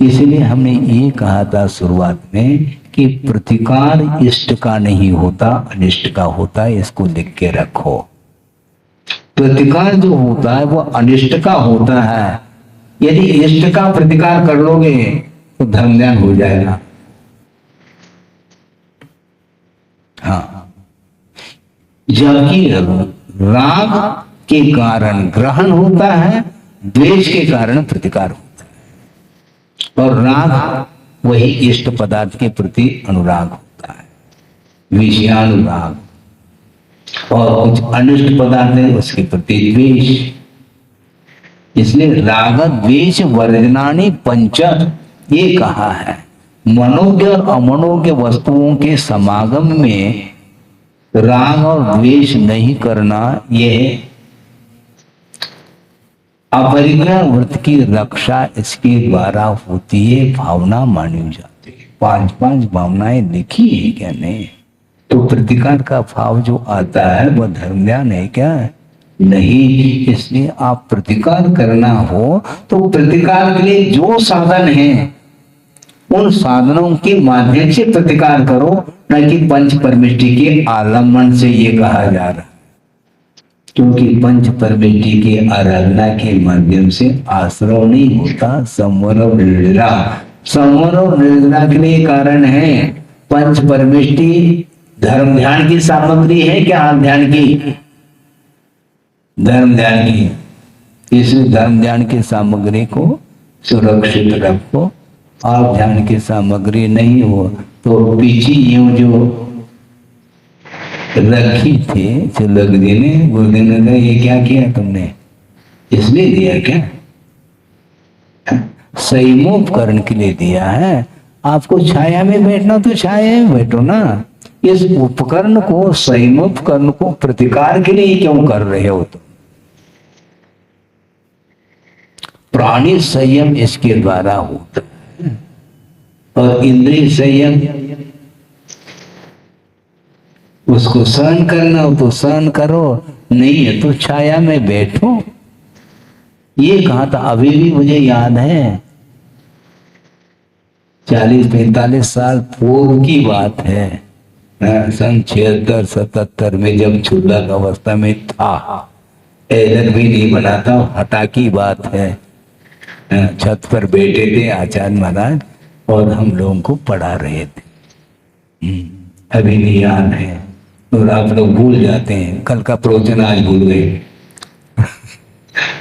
इसलिए हमने ये कहा था शुरुआत में कि प्रतिकार इष्ट का नहीं होता, अनिष्ट का होता है, इसको लिख के रखो। प्रतिकार जो होता है वो अनिष्ट का होता है। यदि इष्ट का प्रतिकार कर लोगे तो धर्म ज्ञान हो जाएगा। हाँ, जबकि राग के कारण ग्रहण होता है, द्वेष के कारण प्रतिकार होता है, और राग वही इष्ट पदार्थ के प्रति अनुराग होता है, विषयानुराग, और कुछ अनिष्ट पदार्थ है उसके प्रति द्वेष। इसलिए राग द्वेष वर्जनानि पंच ये कहा है। मनोज्ञ और अमनोज्ञ वस्तुओं के समागम में राग और द्वेष नहीं करना, यह अपरिग्रह व्रत की रक्षा इसके द्वारा होती है, भावना मानी जाती है। 5 भावनाएं लिखी है क्या? नहीं। तो प्रतिकार का भाव जो आता है वह धर्म ज्ञान है क्या? नहीं। इसलिए आप प्रतिकार करना हो तो प्रतिकार के लिए जो साधन है उन साधनों के माध्यम से प्रतिकार करो, न कि पंच परमिष्टि के आलम्बन से। ये कहा जा रहा है क्योंकि पंच परमिष्टि के आराधना के माध्यम से आश्रव नहीं होता, संवर और निर्जरा। संवर और निर्जरा के लिए कारण है पंच परमिष्टि धर्म ध्यान की सामग्री है क्या? ध्यान की, धर्म ध्यान की। इस धर्म ध्यान की सामग्री को सुरक्षित रखो। और ध्यान की सामग्री नहीं हो तो पीछे यूं जो रखी थी चिलक जी ने, गुरुदेव ने कहा ये क्या किया तुमने? इसलिए दिया क्या? संयमोपकरण के लिए दिया है। आपको छाया में बैठना तो छाया में बैठो ना, इस उपकरण को, संयम उपकरण को प्रतिकार के लिए क्यों कर रहे हो तुम? प्राणी संयम इसके द्वारा होता है, और इंद्रिय संयम उसको सहन करना हो तो सहन करो, नहीं है तो छाया में बैठो। ये कहा था, अभी भी मुझे याद है 40-45 साल पूर्व की बात है, सन 76-77 में, जब क्षुल्लक अवस्था में था, ऐलक भी नहीं बना था, हटा की बात है। छत पर बैठे थे आचार्य महाराज और हम लोगों को पढ़ा रहे थे। अभी भी याद है, और आप लोग भूल जाते हैं, कल का प्रवचन आज भूल गए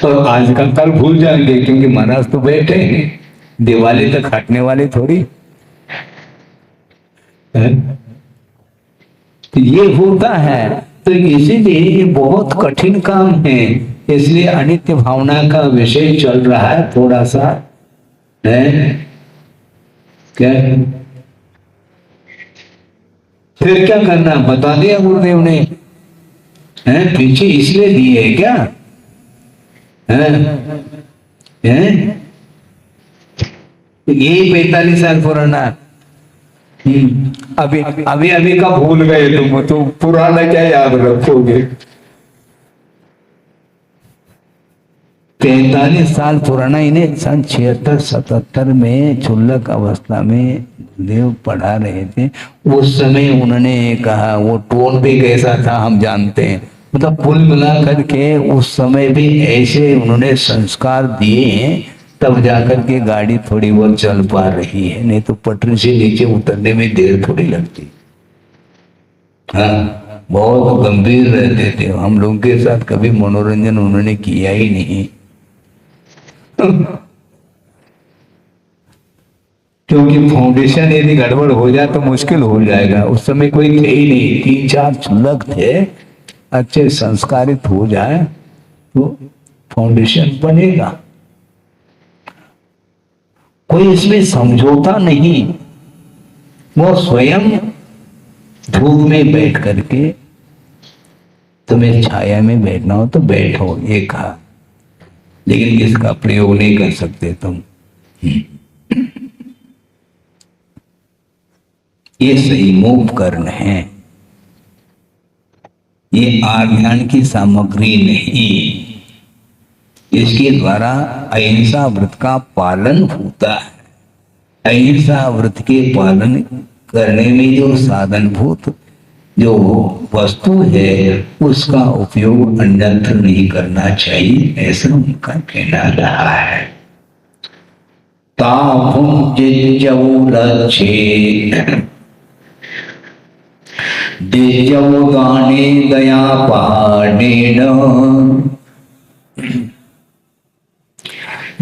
और आज का कल भूल जाएंगे, क्योंकि महाराज तो बैठे हैं, दिवाली तक हटने वाले थोड़ी। तो ये होता है, तो इसीलिए ये बहुत कठिन काम है। इसलिए अनित्य भावना का विषय चल रहा है थोड़ा सा, है क्या? फिर क्या करना बता दिया गुरुदेव ने, है पीछे इसलिए दिए है क्या? है यही 45 साल पुराना। अभी अभी अभी का भूल गए तुम, तो पुराना क्या याद रखोगे? 45 साल पुराना, इन्हें सन 76-77 में क्षुल्लक अवस्था में देव पढ़ा रहे थे। उस समय उन्होंने कहा, वो टोन भी कैसा था हम जानते हैं, मतलब कुल मिला करके उस समय भी ऐसे उन्होंने संस्कार दिए हैं, तब जाकर के गाड़ी थोड़ी बहुत चल पा रही है, नहीं तो पटरी से नीचे उतरने में देर थोड़ी लगती। हाँ, बहुत गंभीर रहते थे, हम लोगों के साथ कभी मनोरंजन उन्होंने किया ही नहीं। क्योंकि फाउंडेशन यदि गड़बड़ हो जाए तो मुश्किल हो जाएगा। उस समय कोई थे ही नहीं, 3-4 क्षुल्लक थे, अच्छे संस्कारित हो जाए तो फाउंडेशन बनेगा। कोई इसमें समझौता नहीं, वो स्वयं धूप में बैठ करके, तुम्हें छाया में बैठना हो तो बैठो, ये कहा, लेकिन इसका प्रयोग नहीं कर सकते तुम। ये संयमोपकरण है, ये आज्ञान की सामग्री नहीं। इसके द्वारा अहिंसा व्रत का पालन होता है। अहिंसा व्रत के पालन करने में जो साधनभूत जो वस्तु है उसका उपयोग अन्यत्र नहीं करना चाहिए, ऐसा उनका कहना रहा है। तापुं जिज्जवु लच्छे दिज्जवु गाने दया पाडेन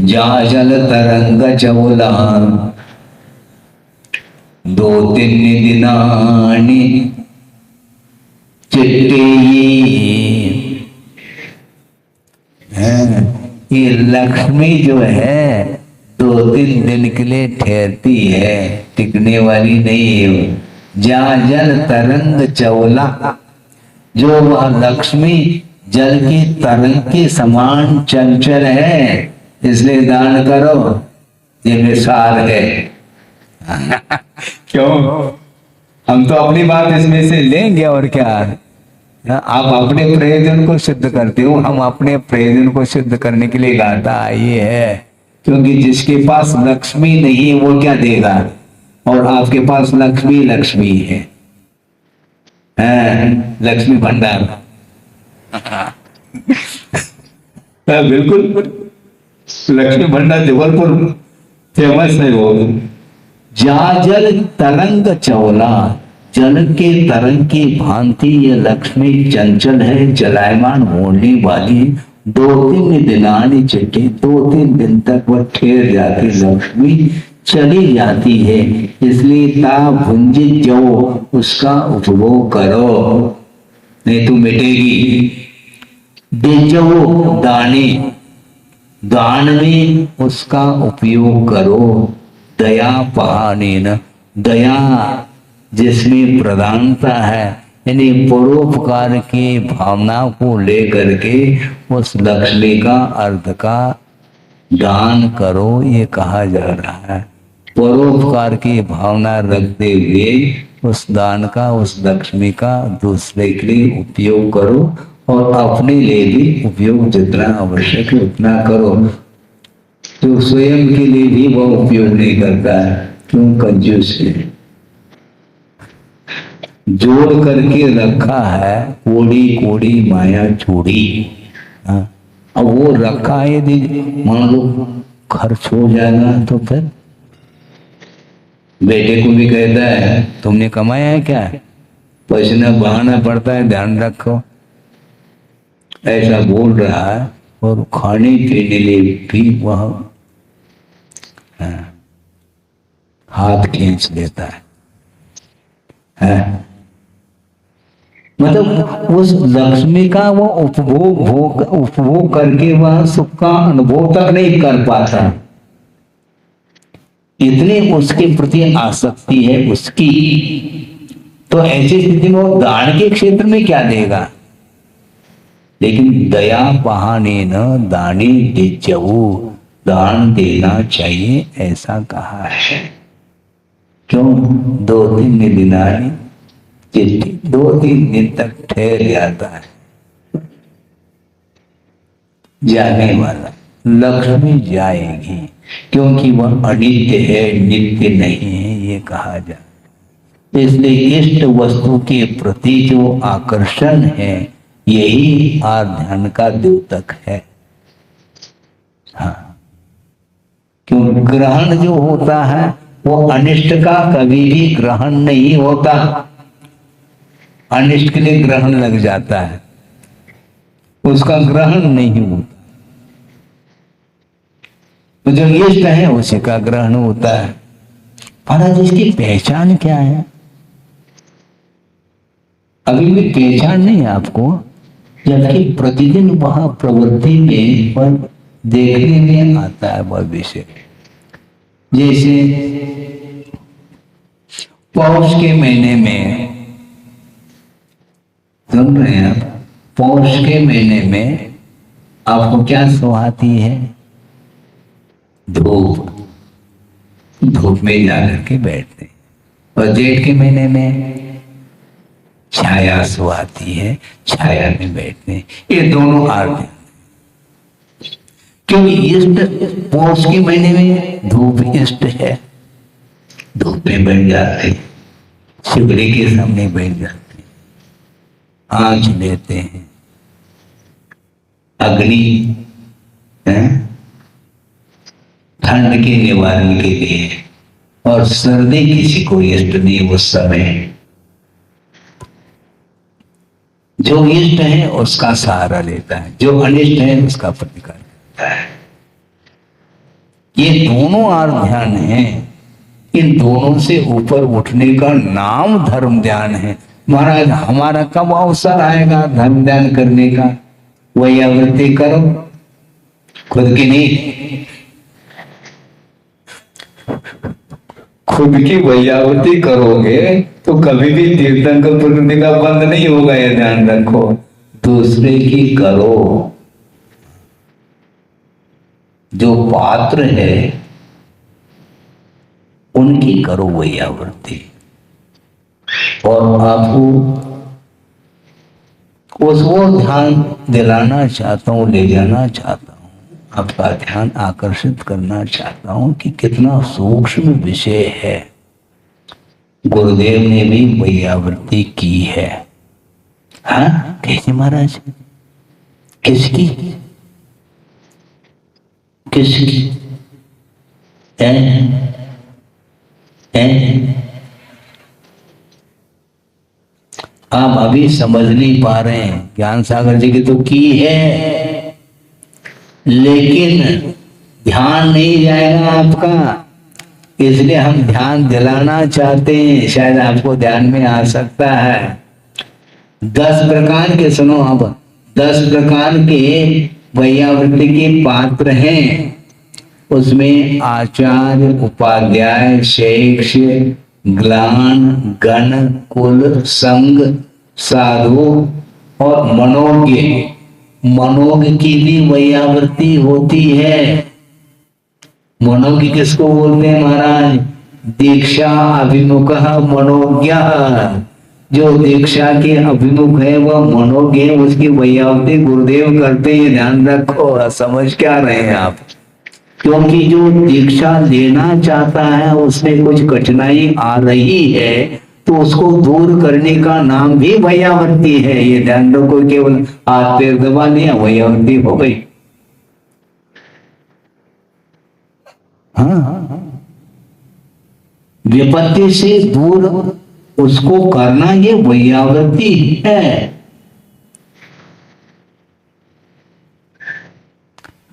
जाजल तरंग चवला 2-3 दिनानि चिट्टी। ये लक्ष्मी जो है 2-3 दिन के लिए ठहरती है, टिकने वाली नहीं है। जाजल तरंग चवला, जो वह लक्ष्मी जल की तरंग के समान चंचल है, इसलिए दान करो, ये विसार है। क्यों? हम तो अपनी बात इसमें से लेंगे और क्या। आप अपने प्रयोजन को सिद्ध करते हो, हम अपने प्रयोजन को सिद्ध करने के लिए गाता ये है, क्योंकि जिसके पास लक्ष्मी नहीं है वो क्या देगा, और आपके पास लक्ष्मी लक्ष्मी है, लक्ष्मी भंडार। बिल्कुल, लक्ष्मी भंडार जबलपुर फेमस है वो। जाजल तरंग चौला, जल के तरंग की भांति ये लक्ष्मी चंचल है, जलायमान होने वाली। 2-3 दिनानी चिट्ठी, 2-3 दिन तक वह ठहर जाती लक्ष्मी, चली जाती है। इसलिए ता भुंजित जो उसका उपभोग करो, नहीं तो मिटेगी। दिज्जो दाने, दान में उसका उपयोग करो। दया पहाने न, दया जिसमें प्रधानता है, यानी परोपकार की भावना को लेकर के उस लक्ष्मी का अर्थ का दान करो, ये कहा जा रहा है। परोपकार की भावना रखते हुए उस दान का, उस लक्ष्मी का दूसरे के लिए उपयोग करो और अपने लिए भी उपयोग जितना आवश्यक है उतना करो। तो स्वयं के लिए भी वह उपयोग नहीं करता है, क्यों? कंजूस है। जोड़ करके रखा है, कोड़ी कोड़ी माया छोड़ी। अब वो रखा है, यदि मान लो खर्च हो जाएगा तो फिर बेटे को भी कहता है तुमने कमाया है क्या, पसीना बहाना पड़ता है, ध्यान रखो, ऐसा बोल रहा है। और खाने पीने लिए भी वह हाथ खींच लेता है। मतलब उस लक्ष्मी का वो उपभोग करके वह सुख का अनुभव तक नहीं कर पाता, इतनी उसके प्रति आसक्ति है उसकी। तो ऐसी स्थिति में वो दान के क्षेत्र में क्या देगा? लेकिन दया बहाने न दाने दिज्जवु, दान देना चाहिए ऐसा कहा है। क्यों? 2-3 दिनानी चिट्ठी, 2-3 दिन तक ठहर जाता है जाने वाला, लक्ष्मी जाएगी, क्योंकि वह अनित्य है, नित्य नहीं है, ये कहा जाए। इसलिए इष्ट वस्तु के प्रति जो आकर्षण है, यही ध्यान का द्योतक है। हाँ, क्यों? ग्रहण जो होता है वो अनिष्ट का कभी भी ग्रहण नहीं होता, अनिष्ट के लिए ग्रहण लग जाता है, उसका ग्रहण नहीं होता। तो जो इष्ट है उसी का ग्रहण होता है। महाराज इसकी पहचान क्या है? अभी भी पहचान नहीं आपको, जबकि प्रतिदिन वह प्रवृत्ति में पर देखने में आता है वह विषय। जैसे पौष के महीने में, सुन रहे हैं आप, पौष के महीने में आपको क्या सुहाती है? धूप। धूप में जाकर के बैठते। और जेठ के महीने में छाया सुहाती है, छाया में बैठते। ये दोनों आरती, क्योंकि इष्ट पौष के महीने में धूप इष्ट है, धूप में बैठ जाते, शिवलिंग के सामने बैठ जाते, आँच लेते हैं, अग्नि ठंड के निवारण के लिए। और सर्दी किसी को इष्ट नहीं उस समय, जो इष्ट है उसका सहारा लेता है, जो अनिष्ट है उसका प्रतिकार करता है। ये दोनों ध्यान है, इन दोनों से ऊपर उठने का नाम धर्म ध्यान है। महाराज हमारा कब अवसर आएगा धर्म ध्यान करने का? वही आवृत्ति करो, खुद की नहीं, खुद की वैयावती करोगे तो कभी भी तीर्थंकर प्रकृति का बंद नहीं होगा, ये ध्यान रखो। दूसरे की करो, जो पात्र है उनकी करो वैयावृत्ति। और आपको उसको ध्यान दिलाना चाहता हूं, ले जाना चाहता हूं, आपका ध्यान आकर्षित करना चाहता हूं कि कितना सूक्ष्म विषय है। गुरुदेव ने भी वैयावृत्ति की है। हाँ, कैसे महाराज? किसकी? किसकी? आप अभी समझ नहीं पा रहे हैं। ज्ञान सागर जी की तो की है, लेकिन ध्यान नहीं जाएगा आपका, इसलिए हम ध्यान दिलाना चाहते हैं, शायद आपको ध्यान में आ सकता है। 10 प्रकार के, सुनो अब, 10 प्रकार के वैयावृत्ति के पात्र हैं। उसमें आचार्य, उपाध्याय, शिष्य, ग्लान, गण, कुल, संग, साधु और मनोज्ञ। मनोज्ञ की भी वैयावृत्ति होती है। मनोज्ञ किसको बोलते हैं महाराज? दीक्षा अभिमुख मनोज्ञ। जो दीक्षा के अभिमुख है वह मनोज्ञ है, उसकी वैयावृत्ति गुरुदेव करते हैं। ध्यान रखो, समझ क्या रहे हैं आप? क्योंकि जो दीक्षा लेना चाहता है उसमें कुछ कठिनाई आ रही है तो उसको दूर करने का नाम भी वैयावृत्ति है। ये ध्यान रखो, केवल हाथ पैर दबा लिया वैयावृत्ति हो गई। हाँ, विपत्ति से दूर उसको करना ये वैयावृत्ति है।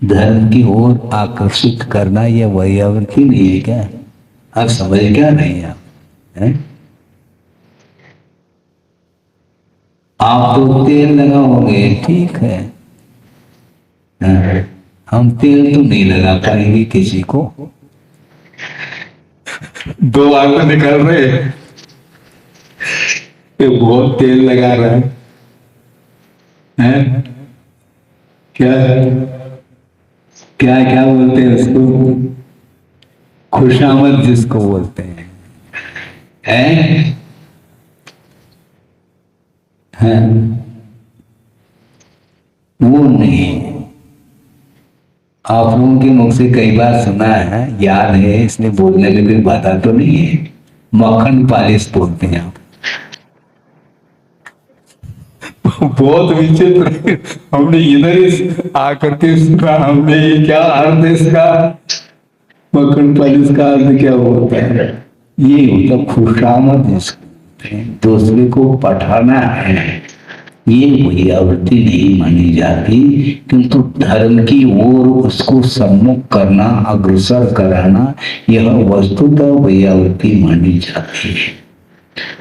धर्म की ओर आकर्षित करना ये वैयावृत्ति नहीं है क्या? आप समझ क्या नहीं आप? है? आप तो तेल लगाओगे, ठीक है, हम तेल तो नहीं लगा पाएंगे किसी को। दो आंख निकल रहे, ये बहुत तेल लगा रहा है? क्या क्या क्या बोलते हैं उसको? खुशामद जिसको बोलते हैं, है? वो नहीं। आप लोगों के मुख से कई बार सुना है, याद है, इसलिए बोलने में कोई बात तो नहीं है। मक्खन पालिश बोलते हैं आप। बहुत विचित्र, हमने इधर आकर के सुना, हमने क्या अर्थ इसका? मक्खन पालिश का अर्थ क्या होता है? ये मतलब खुशामद जिसको दूसरे को पठाना है, ये वैयावृत्ति नहीं मानी जाती। किंतु धर्म की ओर उसको सम्मुख करना, अग्रसर कराना, यह वस्तुतः वैयावृत्ति मानी जाती है।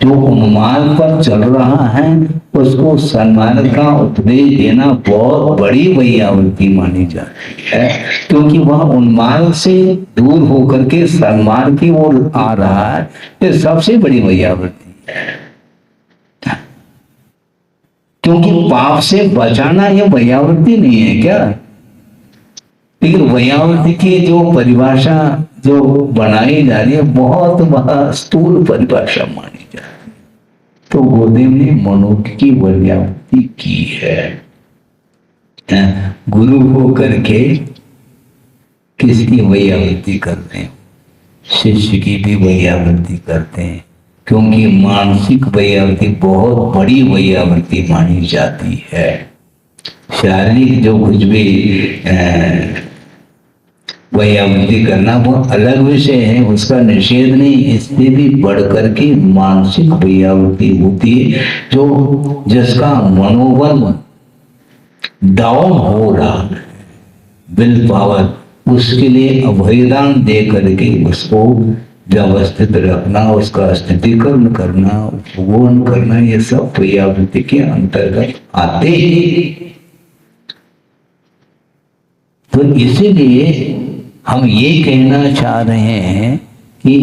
जो उन्माद पर चल रहा है उसको सन्मार्ग का उपदेश देना बहुत बड़ी वैयावृत्ति मानी जाती है, क्योंकि वह उन्माद से दूर होकर के सन्मार्ग की ओर आ रहा है। ये सबसे बड़ी वैयावृत्ति है, क्योंकि पाप से बचाना यह वैयावृत्ति नहीं है क्या? लेकिन वैयावृत्ति की जो परिभाषा जो बनाई जा रही है बहुत स्थूल परिभाषा मानी जा रही है। तो गुरुदेव ने मनोज्ञ की वैयावृत्ति की है। गुरु को करके किसकी वैयावृत्ति करते हैं? शिष्य की भी वैयावृत्ति करते हैं, क्योंकि मानसिक वैयावृत्ति बहुत बड़ी वैयावृत्ति मानी जाती है। शारीरिक जो कुछ भी वैयावृत्ति करना वो अलग विषय है, उसका निषेध नहीं। इससे भी बढ़कर के मानसिक वैयावृत्ति होती है, जो जिसका मनोबल डाउन हो रहा है, विल पावर, उसके लिए अभयदान दे करके उसको व्यवस्थित रखना, उसका स्थितिकरण करना, उपगोन करना, ये सब वैयावृत्ति के अंतर्गत आते हैं। तो इसीलिए हम ये कहना चाह रहे हैं कि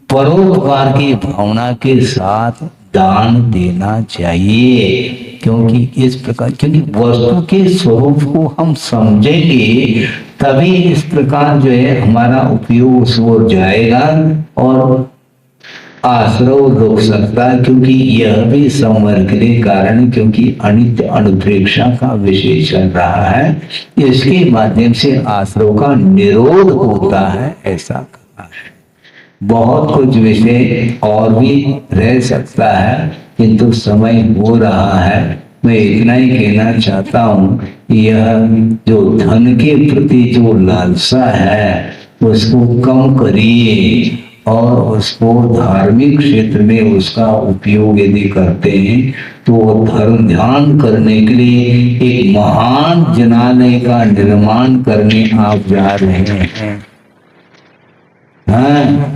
परोपकार की भावना के साथ दान देना चाहिए, क्योंकि इस प्रकार, क्योंकि वस्तु के स्वरूप को हम समझेंगे तभी इस प्रकार जो है हमारा उपयोग उस ओर जाएगा और आश्रव रुक सकता है। क्योंकि यह भी संवर्ग के कारण, क्योंकि अनित्य अनुप्रेक्षा का विषय चल रहा है, इसके माध्यम से आश्रव का निरोध होता है। ऐसा करना है। बहुत कुछ विषय और भी रह सकता है, किंतु समय हो रहा है। मैं इतना ही कहना चाहता हूँ, यह जो धन के प्रति जो लालसा है उसको कम करिए और उसको धार्मिक क्षेत्र में उसका उपयोग यदि करते हैं तो धर्म ध्यान करने के लिए एक महान जनालय का निर्माण करने आप जा रहे हैं। हाँ,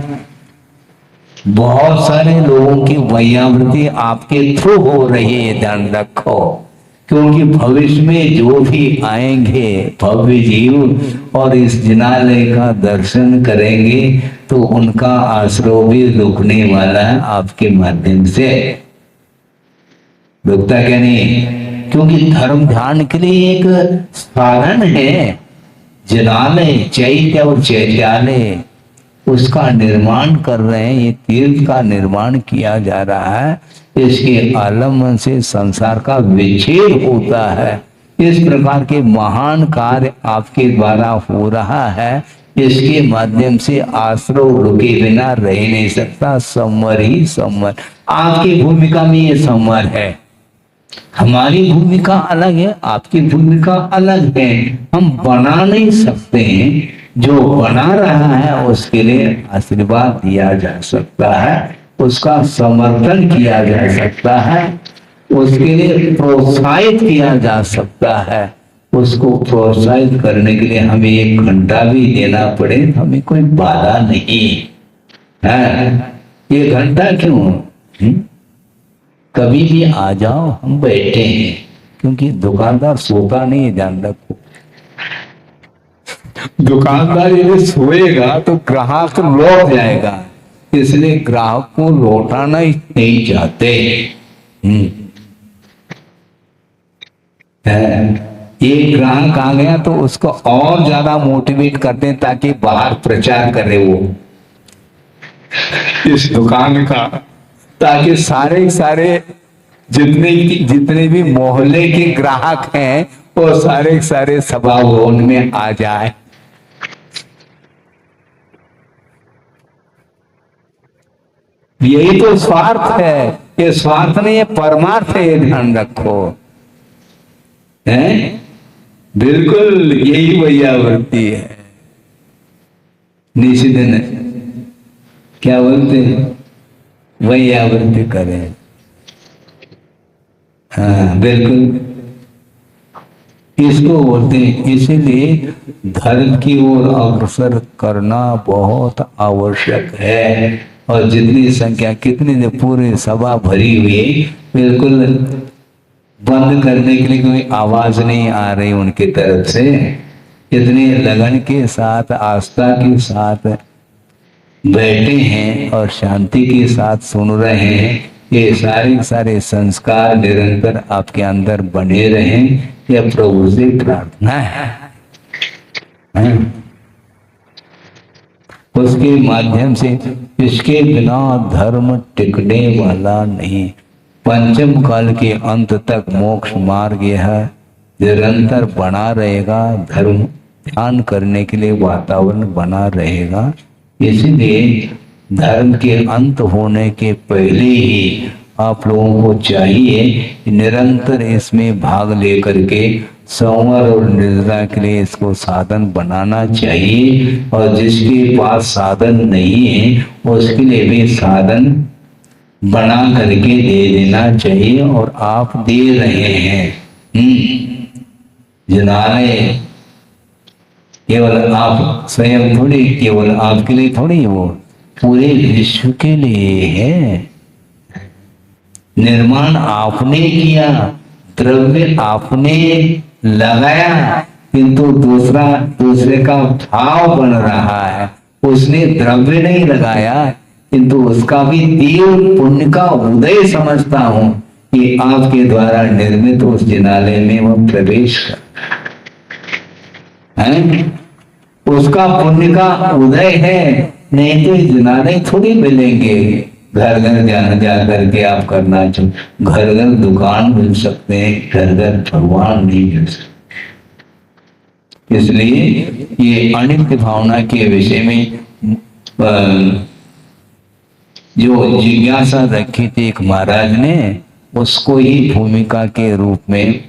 बहुत सारे लोगों की वैयावृत्ति आपके थ्रू हो रही है, ध्यान रखो। क्योंकि भविष्य में जो भी आएंगे भव्य जीव और इस जिनालय का दर्शन करेंगे तो उनका आश्रय भी रुकने वाला है आपके माध्यम से। रुकता क्या नहीं, क्योंकि धर्म ध्यान के लिए एक साधन है। जलालय चैत्य और चैत्यालय उसका निर्माण कर रहे हैं, ये तीर्थ का निर्माण किया जा रहा है। इसके आलम्बन से संसार का विच्छेद होता है। इस प्रकार के महान कार्य आपके द्वारा हो रहा है, इसके माध्यम से आश्रय रुके बिना रह नहीं सकता। संवर ही संवर, आपकी भूमिका में ये संवर है। हमारी भूमिका अलग है, आपकी भूमिका अलग है। हम बना नहीं सकते हैं, जो बना रहा है उसके लिए आशीर्वाद दिया जा सकता है, उसका समर्थन किया जा सकता है, उसके लिए प्रोत्साहित किया जा सकता है। उसको प्रोत्साहित करने के लिए हमें 1 घंटा भी देना पड़े, हमें कोई बाधा नहीं है। 1 घंटा क्यों, कभी भी आ जाओ, हम बैठे हैं। क्योंकि दुकानदार सोता नहीं है, ध्यान रखो। दुकानदार यदि सोएगा तो ग्राहक लौट जाएगा, इसलिए ग्राहक को लौटाना ही नहीं चाहते। एक ग्राहक आ गया तो उसको और ज्यादा मोटिवेट करते हैं ताकि बाहर प्रचार करे वो इस दुकान का, ताकि सारे जितने भी मोहल्ले के ग्राहक हैं वो सारे सभा भवन में आ जाए। यही तो स्वार्थ है, ये स्वार्थ नहीं, ये परमार्थ है, ये ध्यान रखो। है बिल्कुल यही वैयावृत्ति है। निषिधन क्या बोलते हैं, वैयावृत्ति करें। हाँ बिल्कुल इसको बोलते हैं। इसीलिए धर्म की ओर अग्रसर करना बहुत आवश्यक है। और जितनी संख्या, कितनी पूरी सभा भरी हुई, बिल्कुल बंद करने के लिए कोई आवाज नहीं आ रही उनकी तरफ से। इतने लगन के साथ, आस्था के साथ बैठे हैं और शांति के साथ सुन रहे हैं। ये सारे संस्कार निरंतर आपके अंदर बने रहें, यह प्रभु से प्रार्थना है। उसके माध्यम से, इसके बिना धर्म टिकने वाला नहीं। पंचम काल के अंत तक मोक्ष मार्ग यह निरंतर बना रहेगा। धर्म ध्यान करने के लिए वातावरण बना रहेगा। इसलिए धर्म के अंत होने के पहले ही आप लोगों को चाहिए निरंतर इसमें भाग लेकर के संवर और निर्जरा के लिए इसको साधन बनाना चाहिए। और जिसके पास साधन नहीं है उसके लिए भी साधन बना करके दे देना चाहिए, और आप दे रहे हैं। जनाने केवल आप स्वयं थोड़ी, केवल आपके लिए थोड़ी, वो पूरे विश्व के लिए है। निर्माण आपने किया, द्रव्य आपने लगाया, किंतु दूसरे का भाव बन रहा है। उसने द्रव्य नहीं लगाया, किंतु उसका भी तीव्र पुण्य का उदय समझता हूं कि आपके द्वारा निर्मित उस जिनालय में वह प्रवेश कर, उसका पुण्य का उदय है। नहीं तो जिनालय थोड़ी मिलेंगे। घर घर ध्यान जा करके आप करना चाहो, घर घर दुकान मिल सकते हैं, घर घर भगवान नहीं मिल सकते। इसलिए ये अनित्य भावना के विषय में जो जिज्ञासा रखी थी एक महाराज ने, उसको ही भूमिका के रूप में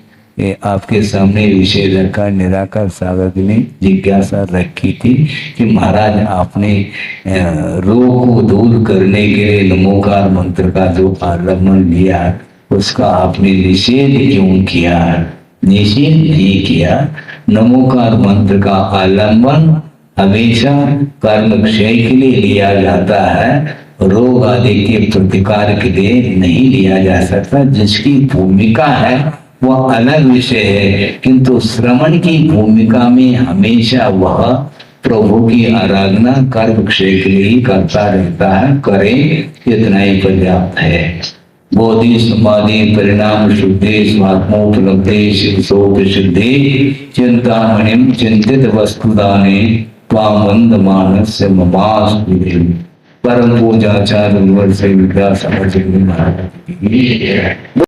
आपके सामने विषय रखा। निराकार सागर ने जिज्ञासा रखी थी कि महाराज आपने रोग को दूर करने के लिए नमोकार मंत्र का जो आलम्बन लिया, उसका आपने निषेध क्यों किया? निषेध नहीं किया। नमोकार मंत्र का आलम्बन हमेशा कर्म क्षय के लिए लिया जाता है, रोग आदि के प्रतिकार के लिए नहीं लिया जा सकता। जिसकी भूमिका है वह अलग विषय है, किंतु श्रवण की भूमिका में हमेशा वह प्रभु की आराधना कर्म क्षेत्र के लिए ही करता रहता है, करे इतना ही पर्याप्त है। बोधि समाधि परिणाम शुद्धि स्वात्मोपलब्धि शिवशोक सिद्धि चिंतामणिम चिंतित वस्तुदाने त्वामंद मानस्य ममास विधि। परम पूजाचार्य से विद्या समझ